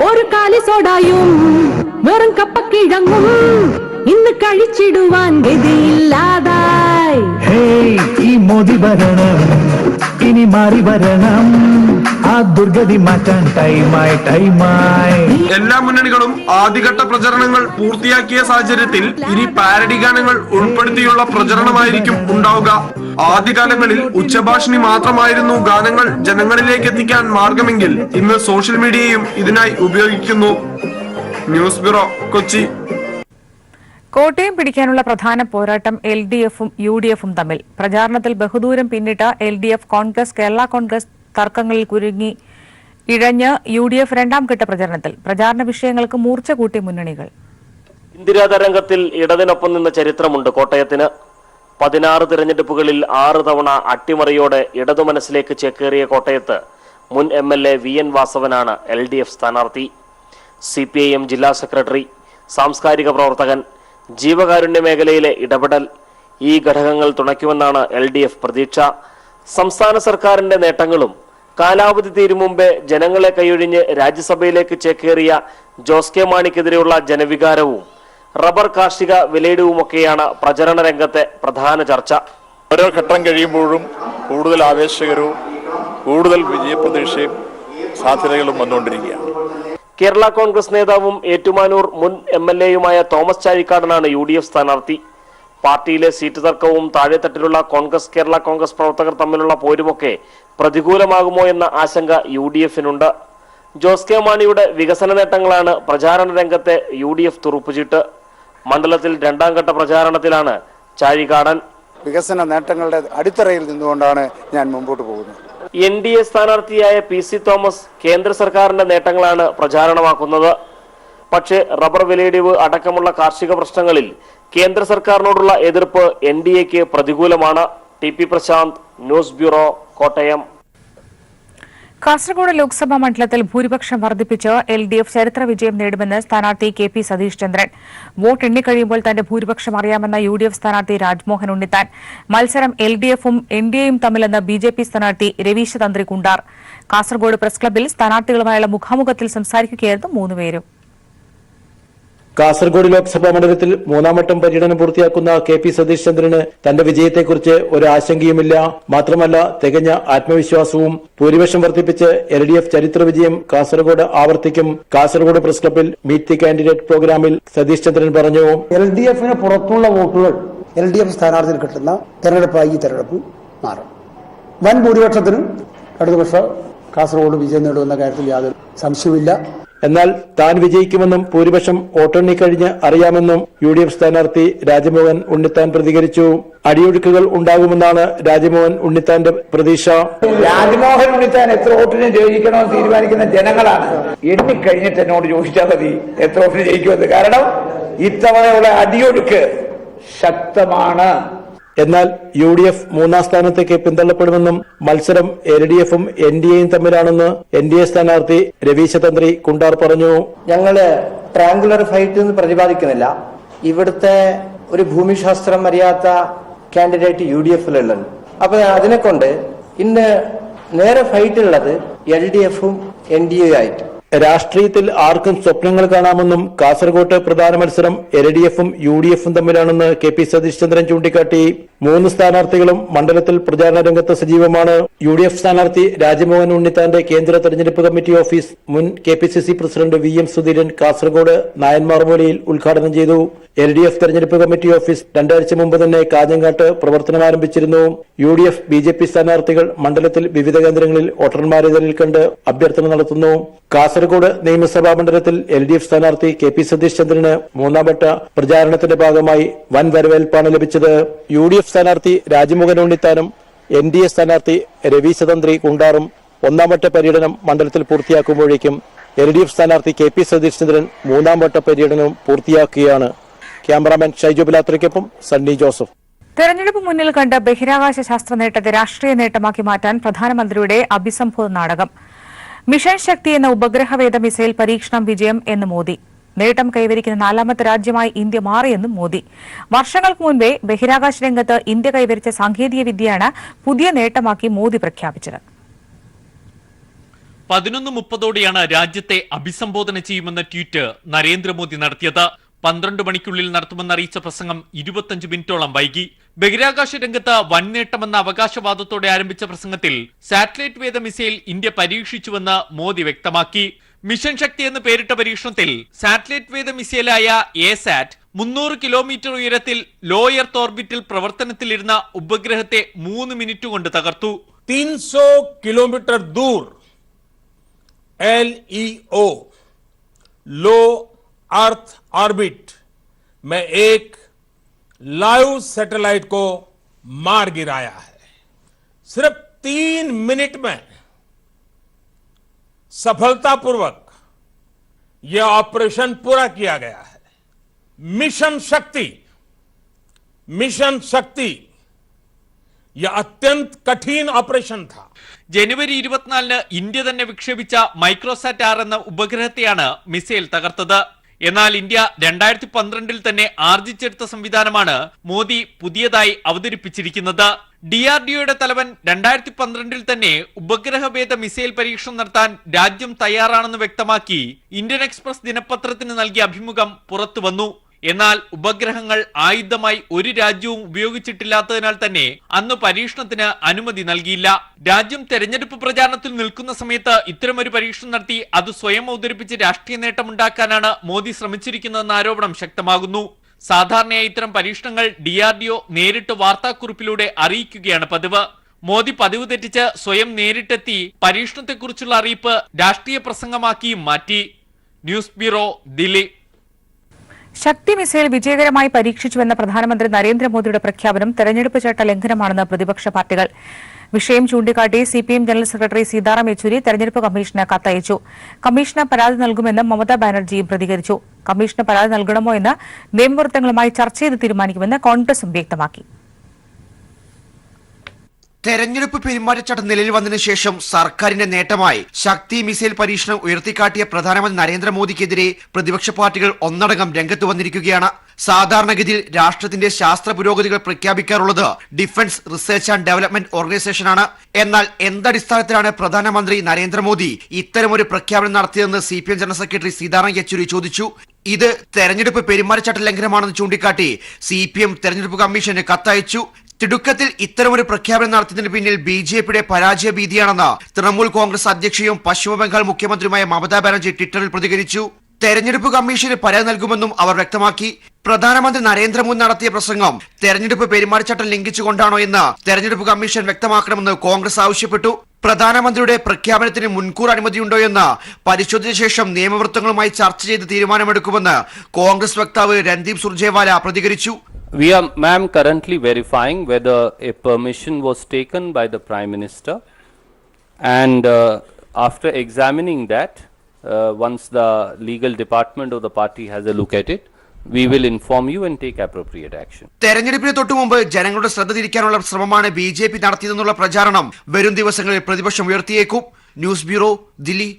ഒരു കാലി സോഡായും വെറും കപ്പക്കിഴങ്ങും ഇന്ന് കഴിച്ചിടുവാൻ ഗതിയില്ലാതായി. ഈ മോദി ഭരണം ഇനി മാറി വരണം, ആ ദുർഗതി മാറ്റാൻ ടൈമായി. എല്ലാ മുന്നണികളും ആദ്യഘട്ട പ്രചരണങ്ങൾ പൂർത്തിയാക്കിയ സാഹചര്യത്തിൽ ഇനി പാരഡി ഗാനങ്ങൾ ഉൾപ്പെടുത്തിയുള്ള പ്രചരണമായിരിക്കും ഉണ്ടാവുക. ആദ്യകാലങ്ങളിൽ ഉച്ചഭാഷിണി മാത്രമായിരുന്നു ഗാനങ്ങൾ ജനങ്ങളിലേക്ക് എത്തിക്കാൻ മാർഗമെങ്കിൽ ഇന്ന് സോഷ്യൽ മീഡിയയും ഇതിനായി ഉപയോഗിക്കുന്നു. News bureau, Kochi. കോട്ടയം പിടിക്കാനുള്ള പ്രധാന പോരാട്ടം LDFും UDFും തമ്മിൽ. പ്രചാരണത്തിൽ ബഹുദൂരം പിന്നിട്ട LDF കോൺഗ്രസ് കേരള കോൺഗ്രസ് തർക്കങ്ങളിൽ ഇഴഞ്ഞ് UDF രണ്ടാം ഘട്ട പ്രചരണത്തിൽ. പ്രചാരണ വിഷയങ്ങൾക്ക് മൂർച്ച കൂട്ടിയ മുന്നണികൾ. ഇന്ദിരാ തരംഗത്തിൽ ഇടതിനൊപ്പം നിന്ന ചരിത്രമുണ്ട് കോട്ടയത്തിന്. 16 തിരഞ്ഞെടുപ്പുകളിൽ 6 തവണ അട്ടിമറിയോടെ ഇടതു മനസ്സിലേക്ക് ചേക്കേറിയ കോട്ടയത്ത് മുൻ MLA VN വാസവനാണ് LDF സ്ഥാനാർത്ഥി. CPIM ജില്ലാ സെക്രട്ടറി, സാംസ്കാരിക പ്രവർത്തകൻ, ജീവകാരുണ്യ മേഖലയിലെ ഇടപെടൽ, ഈ ഘടകങ്ങൾ തുണയ്ക്കുമെന്നാണ് LDF പ്രതീക്ഷ. സംസ്ഥാന സർക്കാരിന്റെ നേട്ടങ്ങളും കാലാവധി തീരും മുമ്പേ ജനങ്ങളെ കൈയൊഴിഞ്ഞ് രാജ്യസഭയിലേക്ക് ചേക്കേറിയ ജോസ് കെ മാണിക്കെതിരെയുള്ള ജനവികാരവും റബ്ബർ കാർഷിക വിലയിടിവുമൊക്കെയാണ് പ്രചരണ രംഗത്തെ പ്രധാന ചർച്ച. ഓരോ ഘട്ടം കഴിയുമ്പോഴും കൂടുതൽ ആവേശകരവും കൂടുതൽ വിജയപ്രതീക്ഷയും സാധ്യതകളും വന്നുകൊണ്ടിരിക്കുകയാണ്. കേരള കോൺഗ്രസ് നേതാവും ഏറ്റുമാനൂർ മുൻ MLAയുമായ തോമസ് ചാഴിക്കാടനാണ് UDF സ്ഥാനാർത്ഥി. പാർട്ടിയിലെ സീറ്റ് തർക്കവും താഴെത്തട്ടിലുള്ള കോൺഗ്രസ് കേരള കോൺഗ്രസ് പ്രവർത്തകർ തമ്മിലുള്ള പോരുമൊക്കെ പ്രതികൂലമാകുമോ എന്ന ആശങ്ക UDFനുണ്ട്. ജോസ് കെ മാണിയുടെ വികസന നേട്ടങ്ങളാണ് പ്രചാരണ രംഗത്തെ UDF തുറുപ്പുചീട്ട്. മണ്ഡലത്തിൽ രണ്ടാം ഘട്ട പ്രചാരണത്തിലാണ് ചാഴികാടൻ. വികസന നേട്ടങ്ങളുടെ അടിത്തറയിൽ നിന്നുകൊണ്ടാണ് ഞാൻ മുമ്പോട്ട് പോകുന്നത്. NDA സ്ഥാനാർത്ഥിയായ PC തോമസ് കേന്ദ്ര സർക്കാരിന്റെ നേട്ടങ്ങളാണ് പ്രചാരണമാക്കുന്നത്. പക്ഷേ റബ്ബർ വിലയിടിവ് അടക്കമുള്ള കാർഷിക പ്രശ്നങ്ങളിൽ കേന്ദ്ര സർക്കാരിനോടുള്ള എതിർപ്പ് NDAക്ക് പ്രതികൂലമാണ്. TP Prashanth, news bureau, Kottayam. Kasaragod Lok Sabha മണ്ഡലത്തിൽ ഭൂരിപക്ഷം വർദ്ധിപ്പിച്ച് LDF ചരിത്ര വിജയം നേടുമെന്ന് സ്ഥാനാർത്ഥി KP സതീഷ് ചന്ദ്രൻ. വോട്ട് എണ്ണിക്കഴിയുമ്പോൾ തന്റെ ഭൂരിപക്ഷം അറിയാമെന്ന UDF സ്ഥാനാർത്ഥി രാജ്മോഹൻ ഉണ്ണിത്താൻ. മത്സരം LDFും NDAയും തമ്മിലെന്ന് BJP സ്ഥാനാർത്ഥി രവീശ തന്ത്രി കുണ്ടാർ. കാസർഗോഡ് പ്രസ് ക്ലബ്ബിൽ സ്ഥാനാർത്ഥികളുമായുള്ള മുഖാമുഖത്തിൽ സംസാരിക്കുകയായിരുന്നു മൂന്നുപേരും. കാസർഗോഡ് ലോക്സഭാ മണ്ഡലത്തിൽ മൂന്നാം വട്ടം പര്യടനം പൂർത്തിയാക്കുന്ന KP സതീഷ് ചന്ദ്രന് തന്റെ വിജയത്തെക്കുറിച്ച് ഒരു ആശങ്കയുമില്ല. മാത്രമല്ല തികഞ്ഞ ആത്മവിശ്വാസവും. ഭൂരിപക്ഷം വർദ്ധിപ്പിച്ച് LDF ചരിത്ര വിജയം കാസർഗോഡ് ആവർത്തിക്കും. കാസർഗോഡ് പ്രസ് ക്ലബ്ബിൽ മീറ്റ് ദി കാൻഡിഡേറ്റ് പ്രോഗ്രാമിൽ സതീഷ് ചന്ദ്രൻ പറഞ്ഞു. LDFന് പുറത്തുള്ള വോട്ടുകൾ LDF സ്ഥാനാർത്ഥിയിൽ കിട്ടുന്ന തെരഞ്ഞെടുപ്പായി ഈ തെരഞ്ഞെടുപ്പ് മാറും. വൻ ഭൂരിപക്ഷത്തിനും ഇടതുപക്ഷ കാസർഗോഡ് വിജയം നേടുമെന്ന കാര്യത്തിൽ യാതൊരു സംശയമില്ല. എന്നാൽ താൻ വിജയിക്കുമെന്നും ഭൂരിപക്ഷം വോട്ടെണ്ണി കഴിഞ്ഞ് അറിയാമെന്നും UDF സ്ഥാനാർത്ഥി രാജ്മോഹൻ ഉണ്ണിത്താൻ പ്രതികരിച്ചു. അടിയൊഴുക്കുകൾ ഉണ്ടാകുമെന്നാണ് രാജ്മോഹൻ ഉണ്ണിത്താന്റെ പ്രതീക്ഷ. രാജ്മോഹൻ ഉണ്ണിത്താൻ എത്ര വോട്ടിന് ജയിക്കണമെന്ന് തീരുമാനിക്കുന്ന ജനങ്ങളാണ്. എണ്ണിക്കഴിഞ്ഞിട്ട് എന്നോട് ചോദിച്ചാൽ മതി എത്ര വോട്ടിന് ജയിക്കുമെന്ന്. കാരണം ഇത്തവണയുള്ള അടിയൊഴുക്ക് ശക്തമാണ്. എന്നാൽ UDF മൂന്നാം സ്ഥാനത്തേക്ക് പിന്തള്ളപ്പെടുമെന്നും മത്സരം LDFും NDAയും തമ്മിലാണെന്ന് NDA സ്ഥാനാർത്ഥി രവീശ തന്ത്രി കുണ്ടാർ പറഞ്ഞു. ഞങ്ങള് ട്രയാങ്കുലർ ഫൈറ്റ് എന്ന് പ്രതിപാദിക്കുന്നില്ല. ഇവിടുത്തെ ഒരു ഭൂമിശാസ്ത്രം അറിയാത്ത കാൻഡിഡേറ്റ് UDFിലുള്ളത്. അപ്പൊ അതിനെ കൊണ്ട് ഇന്ന് നേരെ ഫൈറ്റ് ഉള്ളത് LDFും NDAയും ആയിട്ട്. രാഷ്ട്രീയത്തിൽ ആർക്കും സ്വപ്നങ്ങൾ കാണാമെന്നും കാസർകോട്ട് പ്രധാന മത്സരം LDFും UDFും തമ്മിലാണെന്ന് KP സതീഷ് ചന്ദ്രൻ ചൂണ്ടിക്കാട്ടി. 3 സ്ഥാനാർത്ഥികളും മണ്ഡലത്തിൽ പ്രചാരണ രംഗത്ത് സജീവമാണ്. UDF സ്ഥാനാർത്ഥി രാജ്മോഹൻ ഉണ്ണിത്താന്റെ കേന്ദ്ര തെരഞ്ഞെടുപ്പ് കമ്മിറ്റി ഓഫീസ് മുൻ KPCC president VM Sudheeran Kasaragod നായന്മാർമൂലയിൽ ഉദ്ഘാടനം ചെയ്തു. LDF തെരഞ്ഞെടുപ്പ് കമ്മിറ്റി ഓഫീസ് 2 ആഴ്ച മുമ്പ് തന്നെ കാഞ്ഞങ്ങാട്ട് പ്രവർത്തനം ആരംഭിച്ചിരുന്നു. UDF BJP സ്ഥാനാർത്ഥികൾ മണ്ഡലത്തിൽ വിവിധ കേന്ദ്രങ്ങളിൽ വോട്ടർമാരെ നേരിൽ കണ്ട് അഭ്യർത്ഥന നടത്തുന്നു. കാസർഗോഡ് നിയമസഭാ മണ്ഡലത്തിൽ LDF സ്ഥാനാർത്ഥി KP സതീഷ് ചന്ദ്രന് 3ാം-വട്ട പ്രചാരണത്തിന്റെ ഭാഗമായി വൻ വരവേൽപ്പാണ് ലഭിച്ചത്. UDF സ്ഥാനാർത്ഥി രാജ്മോഹൻ ഉണ്ണിത്താനും NDA സ്ഥാനാർത്ഥി രവി സതന്ത്രി കുണ്ടാറും 1ാം-വട്ട പര്യടനം മണ്ഡലത്തിൽ പൂർത്തിയാക്കുമ്പോഴേക്കും LDF സ്ഥാനാർത്ഥി KP സതീഷ് ചന്ദ്രൻ 3ാം-വട്ട പര്യടനവും പൂർത്തിയാക്കുകയാണ്. ക്യാമറാമാൻ ഷൈജു ബിലാത്രയ്ക്കൊപ്പം സണ്ണി ജോസഫ്. തെരഞ്ഞെടുപ്പ് മുന്നിൽ കണ്ട് ബഹിരാകാശ ശാസ്ത്ര നേട്ടത്തെ രാഷ്ട്രീയ നേട്ടമാക്കി മാറ്റാൻ പ്രധാനമന്ത്രിയുടെ അഭിസംബോധന നാടകം. മിഷൻ ശക്തി എന്ന ഉപഗ്രഹവേദ മിസൈൽ പരീക്ഷണം വിജയം എന്ന് മോദി. നേട്ടം കൈവരിക്കുന്ന 4ാമത്തെ രാജ്യമായി ഇന്ത്യ മാറിയെന്നും മോദി. വർഷങ്ങൾക്ക് മുൻപേ ബഹിരാകാശ രംഗത്ത് ഇന്ത്യ കൈവരിച്ച സാങ്കേതിക വിദ്യയാണ് പുതിയ നേട്ടമാക്കി മോദി പ്രഖ്യാപിച്ചത്. 11:30 രാജ്യത്തെ അഭിസംബോധന ചെയ്യുമെന്ന ട്വീറ്റ് നരേന്ദ്രമോദി നടത്തിയത്. 12 മണിക്കുള്ളിൽ നടത്തുമെന്നറിയിച്ച പ്രസംഗം 25 മിനിറ്റോളം വൈകി. ബഹിരാകാശ രംഗത്ത് വൻ നേട്ടമെന്ന അവകാശവാദത്തോടെ ആരംഭിച്ച പ്രസംഗത്തിൽ സാറ്റലൈറ്റ് വേദ മിസൈൽ ഇന്ത്യ പരീക്ഷിച്ചുവെന്ന് മോദി വ്യക്തമാക്കി. മിഷൻ ശക്തി എന്ന് പേരിട്ട പരീക്ഷണത്തിൽ സാറ്റലൈറ്റ് വേദ മിസൈലായ ASAT 300 കിലോമീറ്റർ ഉയരത്തിൽ ലോ എർത്ത് ഓർബിറ്റിൽ പ്രവർത്തനത്തിലിരുന്ന ഉപഗ്രഹത്തെ 3 മിനിറ്റ് കൊണ്ട് തകർത്തു. 300 किलोमीटर दूर LEO लो अर्थ ऑर्बिट में एक लाइव सैटेलाइट को मार गिराया है. सिर्फ 3 मिनट में सफलतापूर्वक यह ऑपरेशन पूरा किया गया है. मिशन शक्ति यह अत्यंत कठिन ऑपरेशन था. ജനുവരി 24 ഇന്ത്യ തന്നെ വിക്ഷേപിച്ച മൈക്രോസാറ്റ് 6 എന്ന ഉപഗ്രഹത്തെയാണ് മിസൈൽ തകർത്തത്. എന്നാൽ ഇന്ത്യ 2012 തന്നെ ആർജിച്ചെടുത്ത സംവിധാനമാണ് മോദി പുതിയതായി അവതരിപ്പിച്ചിരിക്കുന്നത്. DRDOയുടെ തലവൻ 2012 തന്നെ ഉപഗ്രഹഭേദ മിസൈൽ പരീക്ഷണം നടത്താൻ രാജ്യം തയ്യാറാണെന്ന് വ്യക്തമാക്കി ഇന്ത്യൻ എക്സ്പ്രസ് ദിനപത്രത്തിന് നൽകിയ അഭിമുഖം പുറത്തുവന്നു. എന്നാൽ ഉപഗ്രഹങ്ങൾ ആയുധമായി ഒരു രാജ്യവും ഉപയോഗിച്ചിട്ടില്ലാത്തതിനാൽ തന്നെ അന്ന് പരീക്ഷണത്തിന് അനുമതി നൽകിയില്ല. രാജ്യം തെരഞ്ഞെടുപ്പ് പ്രചാരണത്തിൽ നിൽക്കുന്ന സമയത്ത് ഇത്തരമൊരു പരീക്ഷണം നടത്തി അത് സ്വയം അവതരിപ്പിച്ച് രാഷ്ട്രീയ നേട്ടമുണ്ടാക്കാനാണ് മോദി ശ്രമിച്ചിരിക്കുന്നതെന്ന ആരോപണം ശക്തമാകുന്നു. സാധാരണയായി ഇത്തരം പരീക്ഷണങ്ങൾ DRDO നേരിട്ട് വാർത്താക്കുറിപ്പിലൂടെ അറിയിക്കുകയാണ് പതിവ്. മോദി പതിവ് തെറ്റിച്ച് സ്വയം നേരിട്ടെത്തി പരീക്ഷണത്തെക്കുറിച്ചുള്ള അറിയിപ്പ് രാഷ്ട്രീയ പ്രസംഗമാക്കിയും മാറ്റി. News bureau, Delhi. Shakti missile വിജയകരമായി പരീക്ഷിച്ചുവെന്ന പ്രധാനമന്ത്രി നരേന്ദ്രമോദിയുടെ പ്രഖ്യാപനം തെരഞ്ഞെടുപ്പ് ചട്ട ലംഘനമാണെന്ന് പ്രതിപക്ഷ പാർട്ടികൾ. വിഷയം ചൂണ്ടിക്കാട്ടി CPM general secretary Sitaram Yechury തെരഞ്ഞെടുപ്പ് കമ്മീഷന് കത്തയച്ചു. കമ്മീഷന് പരാതി നൽകുമെന്ന് മമതാ ബാനർജിയും പ്രതികരിച്ചു. കമ്മീഷന് പരാതി നൽകണമോ എന്ന് നിയമവൃത്തങ്ങളുമായി ചർച്ച ചെയ്ത് തീരുമാനിക്കുമെന്ന് കോൺഗ്രസും വ്യക്തമാക്കി. തെരഞ്ഞെടുപ്പ് പെരുമാറ്റച്ചട്ടം നിലവിൽ വന്നതിനു ശേഷം സർക്കാരിന്റെ നേട്ടമായി ശക്തി മിസൈൽ പരീക്ഷണം ഉയർത്തിക്കാട്ടിയ പ്രധാനമന്ത്രി നരേന്ദ്രമോദിക്കെതിരെ പ്രതിപക്ഷ പാർട്ടികൾ ഒന്നടങ്കം രംഗത്ത് വന്നിരിക്കുകയാണ്. സാധാരണഗതിയിൽ രാഷ്ട്രത്തിന്റെ ശാസ്ത്ര പുരോഗതികൾ പ്രഖ്യാപിക്കാറുള്ളത് ഡിഫൻസ് റിസർച്ച് ആൻഡ് ഡെവലപ്മെന്റ് ഓർഗനൈസേഷനാണ്. എന്നാൽ എന്തടിസ്ഥാനത്തിലാണ് പ്രധാനമന്ത്രി നരേന്ദ്രമോദി ഇത്തരമൊരു പ്രഖ്യാപനം നടത്തിയതെന്ന് CPM general secretary Sitaram Yechury ചോദിച്ചു. ഇത് തെരഞ്ഞെടുപ്പ് പെരുമാറ്റച്ചട്ട ലംഘനമാണെന്ന് ചൂണ്ടിക്കാട്ടി CPM തെരഞ്ഞെടുപ്പ് കമ്മീഷന് കത്തയച്ചു. തിടുക്കത്തിൽ ഇത്തരമൊരു പ്രഖ്യാപനം നടത്തിയതിന് പിന്നിൽ BJPയുടെ പരാജയ ഭീതിയാണെന്ന് തൃണമൂൽ കോൺഗ്രസ് അധ്യക്ഷയും പശ്ചിമബംഗാൾ മുഖ്യമന്ത്രിയുമായ മമതാ ബാനർജി ട്വിറ്ററിൽ പ്രതികരിച്ചു. തെരഞ്ഞെടുപ്പ് കമ്മീഷന് പരാതി നൽകുമെന്നും അവർ വ്യക്തമാക്കി. പ്രധാനമന്ത്രി നരേന്ദ്രമോദി നടത്തിയ പ്രസംഗം തെരഞ്ഞെടുപ്പ് പെരുമാറ്റച്ചട്ടം ലംഘിച്ചുകൊണ്ടാണോ എന്ന് തെരഞ്ഞെടുപ്പ് കമ്മീഷൻ വ്യക്തമാക്കണമെന്ന് കോൺഗ്രസ് ആവശ്യപ്പെട്ടു. പ്രധാനമന്ത്രിയുടെ പ്രഖ്യാപനത്തിന് മുൻകൂർ അനുമതിയുണ്ടോ എന്ന് പരിശോധിച്ച ശേഷം നിയമവൃത്തങ്ങളുമായി ചർച്ച ചെയ്ത് തീരുമാനമെടുക്കുമെന്ന് കോൺഗ്രസ് വക്താവ് രൺദീപ് സുർജേവാല പ്രതികരിച്ചു. We are, ma'am, currently verifying whether a permission was taken by the Prime Minister, and after examining that, once the legal department of the party has a look at it, we will inform you and take appropriate action. തെരഞ്ഞെടുപ്പിന് തൊട്ടുമുമ്പ് ജനങ്ങളുടെ ശ്രദ്ധ തിരിക്കാനുള്ള ശ്രമമാണ് BJP നടത്തിയതെന്നുള്ള പ്രചാരണം വരും ദിവസങ്ങളിൽ പ്രതിപക്ഷം ഉയർത്തിയേക്കും. News bureau, Delhi.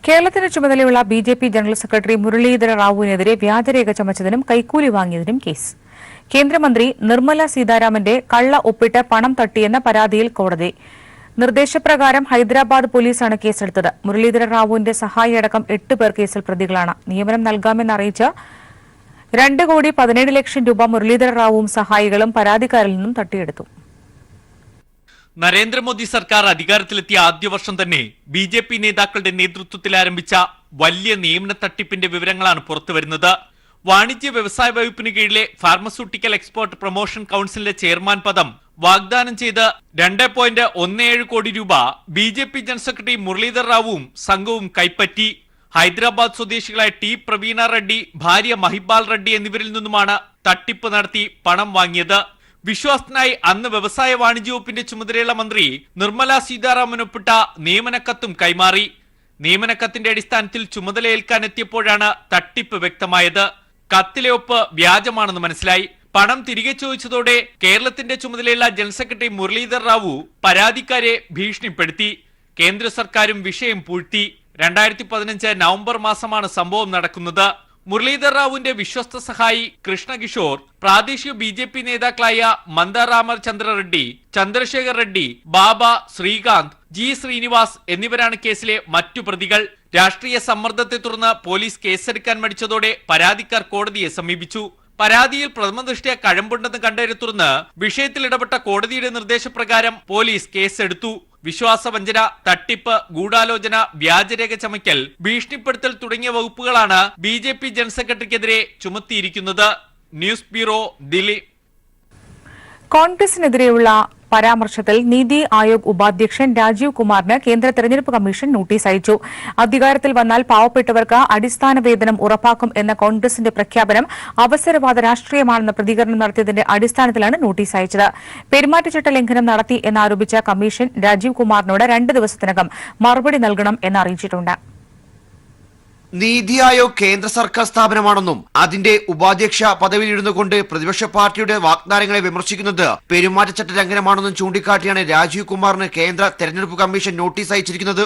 കേരളത്തിന് ചുമതലയുള്ള BJP ജനറൽ സെക്രട്ടറി മുരളീധര റാവുവിനെതിരെ വ്യാജരേഖ ചമച്ചതിനും കൈക്കൂലി വാങ്ങിയതിനും കേസ്. കേന്ദ്രമന്ത്രി നിർമ്മല സീതാരാമന്റെ കള്ള ഒപ്പിട്ട് പണം തട്ടിയെന്ന പരാതിയിൽ കോടതി. നിർദ്ദേശപ്രകാരം ഹൈദരാബാദ് പോലീസാണ് കേസെടുത്തത്. മുരളീധര റാവുവിന്റെ സഹായി അടക്കം 8 പേർ കേസിൽ പ്രതികളാണ്. നിയമനം നൽകാമെന്നറിയിച്ച് 2,17,00,000 രൂപ മുരളീധര റാവുവും സഹായികളും പരാതിക്കാരിൽ നിന്നും തട്ടിയെടുത്തു. നരേന്ദ്രമോദി സർക്കാർ അധികാരത്തിലെത്തിയ ആദ്യ വർഷം തന്നെ BJP നേതാക്കളുടെ നേതൃത്വത്തിൽ ആരംഭിച്ച വലിയ നിയമന തട്ടിപ്പിന്റെ വിവരങ്ങളാണ് പുറത്തുവരുന്നത്. വാണിജ്യ വ്യവസായ വകുപ്പിന് കീഴിലെ ഫാർമസ്യൂട്ടിക്കൽ എക്സ്പോർട്ട് പ്രൊമോഷൻ കൌൺസിലിന്റെ ചെയർമാൻ പദം വാഗ്ദാനം ചെയ്ത് 2.17 കോടി രൂപ BJP ജനറൽ സെക്രട്ടറി മുരളീധർ റാവുവും സംഘവും കൈപ്പറ്റി. ഹൈദരാബാദ് സ്വദേശികളായ ടി പ്രവീണ റെഡ്ഡി, ഭാര്യ മഹിബാൽ റെഡ്ഡി എന്നിവരിൽ നിന്നുമാണ് തട്ടിപ്പ് നടത്തി പണം വാങ്ങിയത്. വിശ്വാസത്തിനായി അന്ന് വ്യവസായ വാണിജ്യ വകുപ്പിന്റെ ചുമതലയുള്ള മന്ത്രി നിർമ്മല സീതാരാമൻ ഒപ്പിട്ട നിയമനക്കത്തും കൈമാറി. നിയമനക്കത്തിന്റെ അടിസ്ഥാനത്തിൽ ചുമതലയേൽക്കാൻ എത്തിയപ്പോഴാണ് തട്ടിപ്പ് വ്യക്തമായത്. കത്തിലെ ഒപ്പ് വ്യാജമാണെന്ന് മനസ്സിലായി. പണം തിരികെ ചോദിച്ചതോടെ കേരളത്തിന്റെ ചുമതലയുള്ള ജനറൽ സെക്രട്ടറി മുരളീധർ റാവു പരാതിക്കാരെ ഭീഷണിപ്പെടുത്തി. കേന്ദ്ര സർക്കാരും വിഷയം പൂഴ്ത്തി. 2015 നവംബർ മാസമാണ് സംഭവം നടക്കുന്നത്. മുരളീധർ റാവുവിന്റെ വിശ്വസ്ത സഹായി കൃഷ്ണകിഷോർ, പ്രാദേശിക BJP നേതാക്കളായ മന്ദാരാമചന്ദ്ര റെഡ്ഡി, ചന്ദ്രശേഖർ റെഡ്ഡി, ബാബ, ശ്രീകാന്ത്, G ശ്രീനിവാസ് എന്നിവരാണ് കേസിലെ മറ്റു പ്രതികൾ. രാഷ്ട്രീയ സമ്മർദ്ദത്തെ തുടർന്ന് പോലീസ് കേസെടുക്കാൻ മടിച്ചതോടെ പരാതിക്കാർ കോടതിയെ സമീപിച്ചു. പരാതിയിൽ പ്രഥമദൃഷ്ട്യാ കഴമ്പുണ്ടെന്ന് കണ്ടതിനെ തുടർന്ന് വിഷയത്തിൽ ഇടപെട്ട കോടതിയുടെ നിർദ്ദേശപ്രകാരം പോലീസ് കേസെടുത്തു. വിശ്വാസവഞ്ചന, തട്ടിപ്പ്, ഗൂഢാലോചന, വ്യാജരേഖ ചമയ്ക്കൽ, ഭീഷണിപ്പെടുത്തൽ തുടങ്ങിയ വകുപ്പുകളാണ് BJP ജനറൽ സെക്രട്ടറിക്കെതിരെ ചുമത്തിയിരിക്കുന്നത്. News bureau, Delhi. കോൺഗ്രസിനെതിരെയുള്ള പരാമർശത്തിൽ നീതി ആയോഗ് ഉപാധ്യക്ഷൻ രാജീവ് കുമാറിന് കേന്ദ്ര തെരഞ്ഞെടുപ്പ് കമ്മീഷൻ നോട്ടീസ് അയച്ചു. അധികാരത്തിൽ വന്നാൽ പാവപ്പെട്ടവർക്ക് അടിസ്ഥാന വേതനം ഉറപ്പാക്കും എന്ന കോൺഗ്രസിന്റെ പ്രഖ്യാപനം അവസരവാദ രാഷ്ട്രീയമാണെന്ന പ്രതികരണം നടത്തിയതിന്റെ അടിസ്ഥാനത്തിലാണ് നോട്ടീസ് അയച്ചത്. പെരുമാറ്റച്ചട്ട ലംഘനം നടത്തി എന്നാരോപിച്ച കമ്മീഷൻ രാജീവ് കുമാറിനോട് 2 ദിവസത്തിനകം മറുപടി നൽകണം എന്ന് അറിയിച്ചിട്ടുണ്ട്. നീതി ആയോഗ് കേന്ദ്ര സർക്കാർ സ്ഥാപനമാണെന്നും അതിന്റെ ഉപാധ്യക്ഷ പദവിയിലിരുന്നു കൊണ്ട് പ്രതിപക്ഷ പാർട്ടിയുടെ വാഗ്ദാനങ്ങളെ വിമർശിക്കുന്നത് പെരുമാറ്റച്ചട്ട ലംഘനമാണെന്നും ചൂണ്ടിക്കാട്ടിയാണ് രാജീവ് കുമാറിന് കേന്ദ്ര തെരഞ്ഞെടുപ്പ് കമ്മീഷൻ നോട്ടീസ് അയച്ചിരിക്കുന്നത്.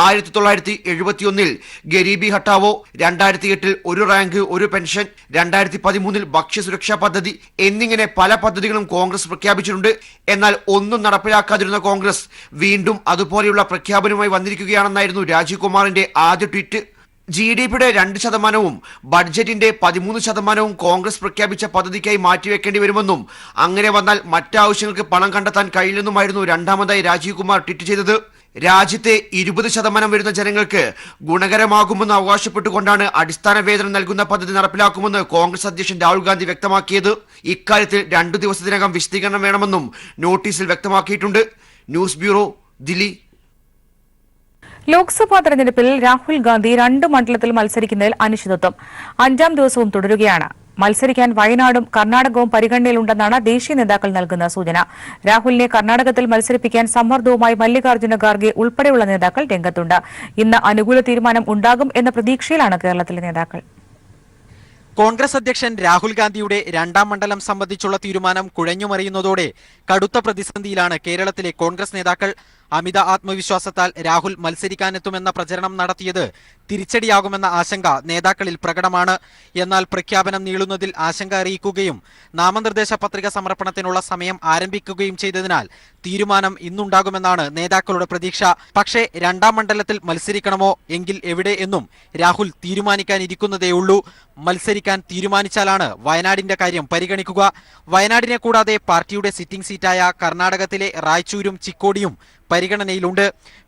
1971 ഗരീബി ഹട്ടാവോ, 2008 ഒരു റാങ്ക് ഒരു പെൻഷൻ, 2013 ഭക്ഷ്യസുരക്ഷാ പദ്ധതി എന്നിങ്ങനെ പല പദ്ധതികളും കോൺഗ്രസ് പ്രഖ്യാപിച്ചിട്ടുണ്ട്. എന്നാൽ ഒന്നും നടപ്പിലാക്കാതിരുന്ന കോൺഗ്രസ് വീണ്ടും അതുപോലെയുള്ള പ്രഖ്യാപനവുമായി വന്നിരിക്കുകയാണെന്നായിരുന്നു രാജീവ് കുമാറിന്റെ ആദ്യ ട്വീറ്റ്. GDP-യുടെ 2% ബഡ്ജറ്റിന്റെ 13% കോൺഗ്രസ് പ്രഖ്യാപിച്ച പദ്ധതിക്കായി മാറ്റിവെക്കേണ്ടി വരുമെന്നും അങ്ങനെ വന്നാൽ മറ്റാവശ്യങ്ങൾക്ക് പണം കണ്ടെത്താൻ കഴിയില്ലെന്നുമായിരുന്നു രണ്ടാമതായി രാജീവ് കുമാർ ട്വീറ്റ് ചെയ്തത്. രാജ്യത്തെ 20% വരുന്ന ജനങ്ങൾക്ക് ഗുണകരമാകുമെന്ന് അവകാശപ്പെട്ടുകൊണ്ടാണ് അടിസ്ഥാന വേതനം നൽകുന്ന പദ്ധതി നടപ്പിലാക്കുമെന്ന് കോൺഗ്രസ് അധ്യക്ഷൻ രാഹുൽ ഗാന്ധി വ്യക്തമാക്കിയത്. ഇക്കാര്യത്തിൽ 2 ദിവസത്തിനകം വിശദീകരണം വേണമെന്നും നോട്ടീസിൽ വ്യക്തമാക്കിയിട്ടുണ്ട്. News bureau, Delhi. ലോക്സഭാ തെരഞ്ഞെടുപ്പിൽ രാഹുൽ ഗാന്ധി 2 മണ്ഡലത്തിൽ മത്സരിക്കുന്നതിൽ അനിശ്ചിതത്വം 5ാം ദിവസവും തുടരുകയാണ്. മത്സരിക്കാൻ വയനാടും കർണാടകവും പരിഗണനയിലുണ്ടെന്നാണ് ദേശീയ നേതാക്കൾ നൽകുന്ന സൂചന. രാഹുലിനെ കർണാടകത്തിൽ മത്സരിപ്പിക്കാൻ സമ്മർദ്ദവുമായി മല്ലികാർജ്ജുന ഖാർഗെ ഉൾപ്പെടെയുള്ള നേതാക്കൾ രംഗത്തുണ്ട്. ഇന്ന് അനുകൂല തീരുമാനം ഉണ്ടാകും എന്ന പ്രതീക്ഷയിലാണ് കേരളത്തിലെ നേതാക്കൾ. കോൺഗ്രസ് അധ്യക്ഷൻ രാഹുൽ ഗാന്ധിയുടെ 2ാം മണ്ഡലം സംബന്ധിച്ചുള്ള തീരുമാനം കുഴഞ്ഞുമറിയുന്നതോടെ കടുത്ത പ്രതിസന്ധിയിലാണ് കേരളത്തിലെ കോൺഗ്രസ് നേതാക്കൾ. അമിത ആത്മവിശ്വാസത്താൽ രാഹുൽ മത്സരിക്കാനെത്തുമെന്ന പ്രചരണം നടത്തിയത് തിരിച്ചടിയാകുമെന്ന ആശങ്ക നേതാക്കളിൽ പ്രകടമാണ്. എന്നാൽ പ്രഖ്യാപനം നീളുന്നതിൽ ആശങ്ക അറിയിക്കുകയും നാമനിർദ്ദേശ പത്രിക സമർപ്പണത്തിനുള്ള സമയം ആരംഭിക്കുകയും ചെയ്തതിനാൽ തീരുമാനം ഇന്നുണ്ടാകുമെന്നാണ് നേതാക്കളുടെ പ്രതീക്ഷ. പക്ഷേ 2ാം മണ്ഡലത്തിൽ മത്സരിക്കണമോ എങ്കിൽ എവിടെ എന്നും രാഹുൽ തീരുമാനിക്കാനിരിക്കുന്നതേയുള്ളൂ. മത്സരിക്കാൻ തീരുമാനിച്ചാലാണ് വയനാടിന്റെ കാര്യം പരിഗണിക്കുക. വയനാടിനെ കൂടാതെ പാർട്ടിയുടെ സിറ്റിംഗ് സീറ്റായ കർണാടകത്തിലെ റായ്ചൂരും ചിക്കോടിയും പരിഗണനയിലുണ്ട്.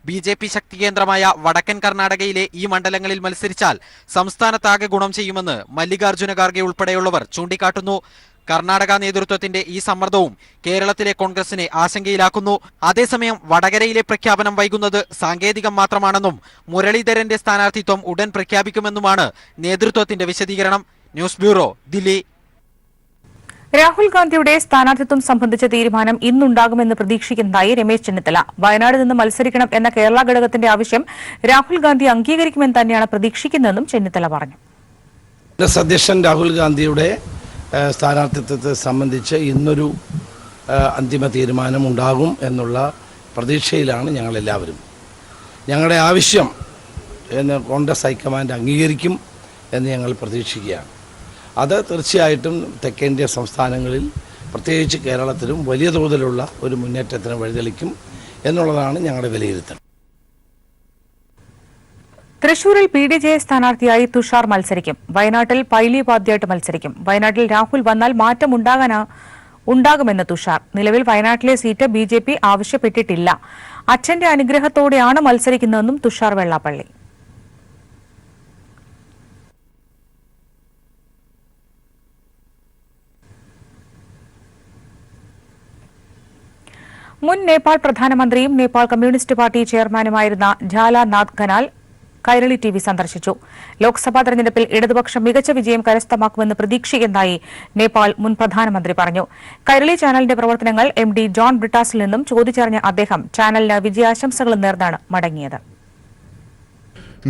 BJP ശക്തി കേന്ദ്രമായ വടക്കൻ കർണാടകയിലെ ഈ മണ്ഡലങ്ങളിൽ മത്സരിച്ചാൽ സംസ്ഥാനത്താകെ ഗുണം ചെയ്യുമെന്ന് മല്ലികാർജ്ജുന ഖാർഗെ ഉൾപ്പെടെയുള്ളവർ ചൂണ്ടിക്കാട്ടുന്നു. കർണാടക നേതൃത്വത്തിന്റെ ഈ സമ്മർദ്ദവും കേരളത്തിലെ കോൺഗ്രസിനെ ആശങ്കയിലാക്കുന്നു. അതേസമയം വടകരയിലെ പ്രഖ്യാപനം വൈകുന്നത് സാങ്കേതികം മാത്രമാണെന്നും മുരളീധരന്റെ സ്ഥാനാർത്ഥിത്വം ഉടൻ പ്രഖ്യാപിക്കുമെന്നുമാണ് നേതൃത്വത്തിന്റെ വിശദീകരണം. News bureau, Delhi. രാഹുൽ ഗാന്ധിയുടെ സ്ഥാനാർത്ഥിത്വം സംബന്ധിച്ച തീരുമാനം ഇന്നുണ്ടാകുമെന്ന് പ്രതീക്ഷിക്കുന്നതായി രമേശ് ചെന്നിത്തല. വയനാട് നിന്ന് മത്സരിക്കണം എന്ന കേരള ഘടകത്തിന്റെ ആവശ്യം രാഹുൽ ഗാന്ധി അംഗീകരിക്കുമെന്ന് തന്നെയാണ് പ്രതീക്ഷിക്കുന്നതെന്നും ചെന്നിത്തല പറഞ്ഞു. കോൺഗ്രസ് അധ്യക്ഷൻ രാഹുൽ ഗാന്ധിയുടെ സ്ഥാനാർത്ഥിത്വത്തെ സംബന്ധിച്ച് ഇന്നൊരു അന്തിമ തീരുമാനം ഉണ്ടാകും എന്നുള്ള പ്രതീക്ഷയിലാണ് ഞങ്ങളെല്ലാവരും. ഞങ്ങളുടെ ആവശ്യം എന്ന് കോൺഗ്രസ് ഹൈക്കമാൻഡ് അംഗീകരിക്കും എന്ന് ഞങ്ങൾ പ്രതീക്ഷിക്കുകയാണ്. അത് തീർച്ചയായിട്ടും തെക്കേന്ത്യ സംസ്ഥാനങ്ങളിൽ പ്രത്യേകിച്ച് കേരളത്തിലും വലിയ തോതിലുള്ള ഒരു മുന്നേറ്റത്തിന് വഴിതെളിക്കും എന്നുള്ളതാണ് ഞങ്ങളുടെ വിലയിരുത്തൽ. തൃശൂരിൽ PDJ സ്ഥാനാർത്ഥിയായി തുഷാർ മത്സരിക്കും. വയനാട്ടിൽ പൈലി വാദ്യയായിട്ട് മത്സരിക്കും. വയനാട്ടിൽ രാഹുൽ വന്നാൽ മാറ്റം ഉണ്ടാകുമെന്ന് തുഷാർ. നിലവിൽ വയനാട്ടിലെ സീറ്റ് BJP ആവശ്യപ്പെട്ടിട്ടില്ല. അച്ഛന്റെ അനുഗ്രഹത്തോടെയാണ് മത്സരിക്കുന്നതെന്നും തുഷാർ വെള്ളാപ്പള്ളി. മുൻ നേപ്പാൾ പ്രധാനമന്ത്രിയും നേപ്പാൾ കമ്മ്യൂണിസ്റ്റ് പാർട്ടി ചെയർമാനുമായിരുന്ന ഝാലാനാഥ് ഖനാൽ കൈരളി TV സന്ദർശിച്ചു. ലോക്സഭാ തെരഞ്ഞെടുപ്പിൽ ഇടതുപക്ഷം മികച്ച വിജയം കരസ്ഥമാക്കുമെന്ന് പ്രതീക്ഷിക്കുന്നതായി നേപ്പാൾ മുൻ പ്രധാനമന്ത്രി പറഞ്ഞു. കൈരളി ചാനലിന്റെ പ്രവർത്തനങ്ങൾ MD ജോൺ ബ്രിട്ടാസിൽ നിന്നും ചോദിച്ചറിഞ്ഞ അദ്ദേഹം ചാനലിന് വിജയാശംസകൾ നേർന്നാണ് മടങ്ങിയത്.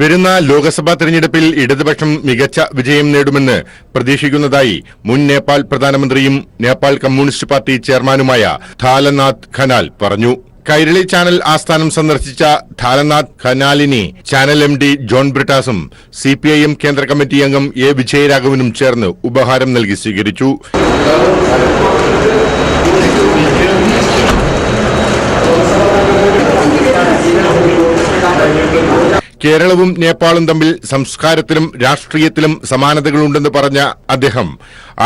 വരുന്ന ലോക്സഭാ തെരഞ്ഞെടുപ്പിൽ ഇടതുപക്ഷം മികച്ച വിജയം നേടുമെന്ന് പ്രതീക്ഷിക്കുന്നതായി മുൻ നേപ്പാൾ പ്രധാനമന്ത്രിയും നേപ്പാൾ കമ്മ്യൂണിസ്റ്റ് പാർട്ടി ചെയർമാനുമായ ഝാലനാഥ് ഖനാൽ പറഞ്ഞു. കൈരളി ചാനൽ ആസ്ഥാനം സന്ദർശിച്ച ഝാലനാഥ് ഖനാലിനെ ചാനൽ MD ജോൺ ബ്രിട്ടാസും CPIM കേന്ദ്ര കമ്മിറ്റി അംഗം A വിജയരാഘവനും ചേർന്ന് ഉപഹാരം നൽകി സ്വീകരിച്ചു. കേരളവും നേപ്പാളും തമ്മിൽ സംസ്കാരത്തിലും രാഷ്ട്രീയത്തിലും സമാനതകളുണ്ടെന്ന് പറഞ്ഞ അദ്ദേഹം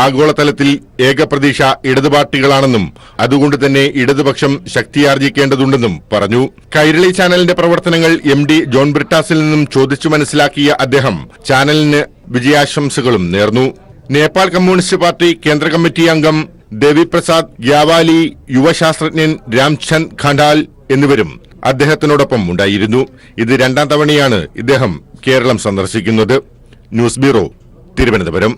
ആഗോളതലത്തിൽ ഏകപ്രതീക്ഷ ഇടതുപാർട്ടികളാണെന്നും അതുകൊണ്ട് തന്നെ ഇടതുപക്ഷം ശക്തിയാർജിക്കേണ്ടതുണ്ടെന്നും പറഞ്ഞു. കൈരളി ചാനലിന്റെ പ്രവർത്തനങ്ങൾ MD ജോൺ ബ്രിട്ടാസിൽ നിന്നും ചോദിച്ചു മനസ്സിലാക്കിയ അദ്ദേഹം ചാനലിന് വിജയാശംസകളും നേർന്നു. നേപ്പാൾ കമ്മ്യൂണിസ്റ്റ് പാർട്ടി കേന്ദ്ര കമ്മിറ്റി അംഗം ദേവിപ്രസാദ് ഗ്യാവാലി, യുവശാസ്ത്രജ്ഞൻ രാംചന്ദ് ഖണ്ഡാൽ എന്നിവരും അദ്ദേഹത്തിനോടൊപ്പം ഉണ്ടായിരുന്നു. ഇത് രണ്ടാം തവണയാണ് ഇദ്ദേഹം കേരളം സന്ദർശിക്കുന്നത്. News bureau, Thiruvananthapuram.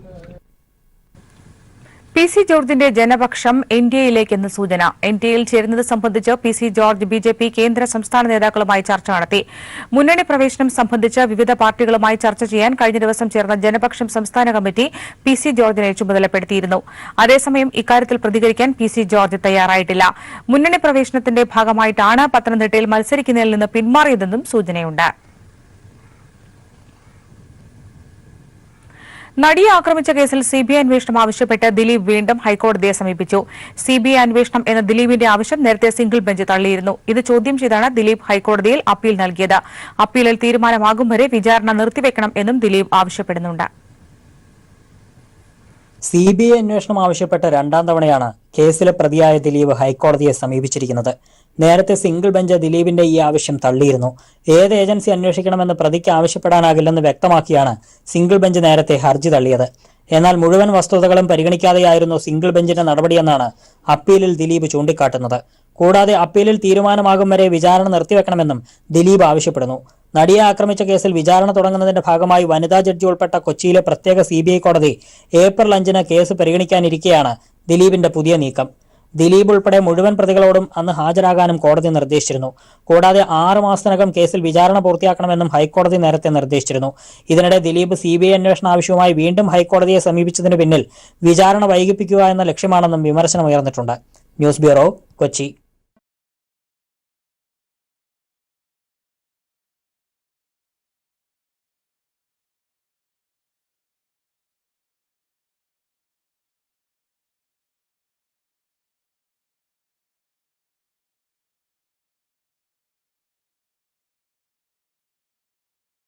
PC ജോർജിന്റെ ജനപക്ഷം NDAയിലേക്കെന്ന് സൂചന. NDAയിൽ ചേരുന്നത് സംബന്ധിച്ച് PC ജോർജ് BJP കേന്ദ്ര സംസ്ഥാന നേതാക്കളുമായി ചർച്ച നടത്തി. മുന്നണി പ്രവേശനം സംബന്ധിച്ച് വിവിധ പാർട്ടികളുമായി ചർച്ച ചെയ്യാൻ കഴിഞ്ഞ ദിവസം ചേർന്ന ജനപക്ഷം സംസ്ഥാന കമ്മിറ്റി PC ജോർജിനെ ചുമതലപ്പെടുത്തിയിരുന്നു. അതേസമയം ഇക്കാര്യത്തിൽ പ്രതികരിക്കാൻ PC ജോർജ് തയ്യാറായിട്ടില്ല. മുന്നണി പ്രവേശനത്തിന്റെ ഭാഗമായിട്ടാണ് പത്തനംതിട്ടയിൽ മത്സരിക്കുന്നതിൽ നിന്ന് പിന്മാറിയതെന്നും സൂചനയുണ്ട്. നടിയെ ആക്രമിച്ച കേസിൽ CBI അന്വേഷണം ആവശ്യപ്പെട്ട് ദിലീപ് വീണ്ടും ഹൈക്കോടതിയെ സമീപിച്ചു. CBI അന്വേഷണം എന്ന ദിലീപിന്റെ ആവശ്യം നേരത്തെ സിംഗിൾ ബെഞ്ച് തള്ളിയിരുന്നു. ഇത് ചോദ്യം ചെയ്താണ് ദിലീപ് ഹൈക്കോടതിയിൽ അപ്പീൽ നൽകിയത്. അപ്പീലിൽ തീരുമാനമാകും വരെ വിചാരണ നിർത്തിവെക്കണം എന്നും ദിലീപ് ആവശ്യപ്പെടുന്നുണ്ട്. CBI അന്വേഷണം ആവശ്യപ്പെട്ട് രണ്ടാം തവണയാണ് കേസിലെ പ്രതിയായ ദിലീപ് ഹൈക്കോടതിയെ സമീപിച്ചിരിക്കുന്നത്. നേരത്തെ സിംഗിൾ ബെഞ്ച് ദിലീപിന്റെ ഈ ആവശ്യം തള്ളിയിരുന്നു. ഏത് ഏജൻസി അന്വേഷിക്കണമെന്ന് പ്രതിക്ക് ആവശ്യപ്പെടാനാകില്ലെന്ന് വ്യക്തമാക്കിയാണ് സിംഗിൾ ബെഞ്ച് നേരത്തെ ഹർജി തള്ളിയത്. എന്നാൽ മുഴുവൻ വസ്തുതകളും പരിഗണിക്കാതെയായിരുന്നു സിംഗിൾ ബെഞ്ചിന്റെ നടപടിയെന്നാണ് അപ്പീലിൽ ദിലീപ് ചൂണ്ടിക്കാട്ടുന്നത്. കൂടാതെ അപ്പീലിൽ തീരുമാനമാകും വരെ വിചാരണ നിർത്തിവെക്കണമെന്നും ദിലീപ് ആവശ്യപ്പെടുന്നു. നടിയെ ആക്രമിച്ച കേസിൽ വിചാരണ തുടങ്ങുന്നതിന്റെ ഭാഗമായി വനിതാ ജഡ്ജി ഉൾപ്പെട്ട കൊച്ചിയിലെ പ്രത്യേക CBI കോടതി ഏപ്രിൽ 5 കേസ് പരിഗണിക്കാനിരിക്കെയാണ് ദിലീപിന്റെ പുതിയ നീക്കം. ദിലീപ് ഉൾപ്പെടെ മുഴുവൻ പ്രതികളോടും അന്ന് ഹാജരാകാനും കോടതി നിർദ്ദേശിച്ചിരുന്നു. കൂടാതെ 6 മാസത്തിനകം കേസിൽ വിചാരണ പൂർത്തിയാക്കണമെന്നും ഹൈക്കോടതി നേരത്തെ നിർദ്ദേശിച്ചിരുന്നു. ഇതിനിടെ ദിലീപ് CBI അന്വേഷണ ആവശ്യവുമായി വീണ്ടും ഹൈക്കോടതിയെ സമീപിച്ചതിന് പിന്നിൽ വിചാരണ വൈകിപ്പിക്കുക എന്ന ലക്ഷ്യമാണെന്നും വിമർശനമുയർന്നിട്ടുണ്ട്. News bureau, Kochi.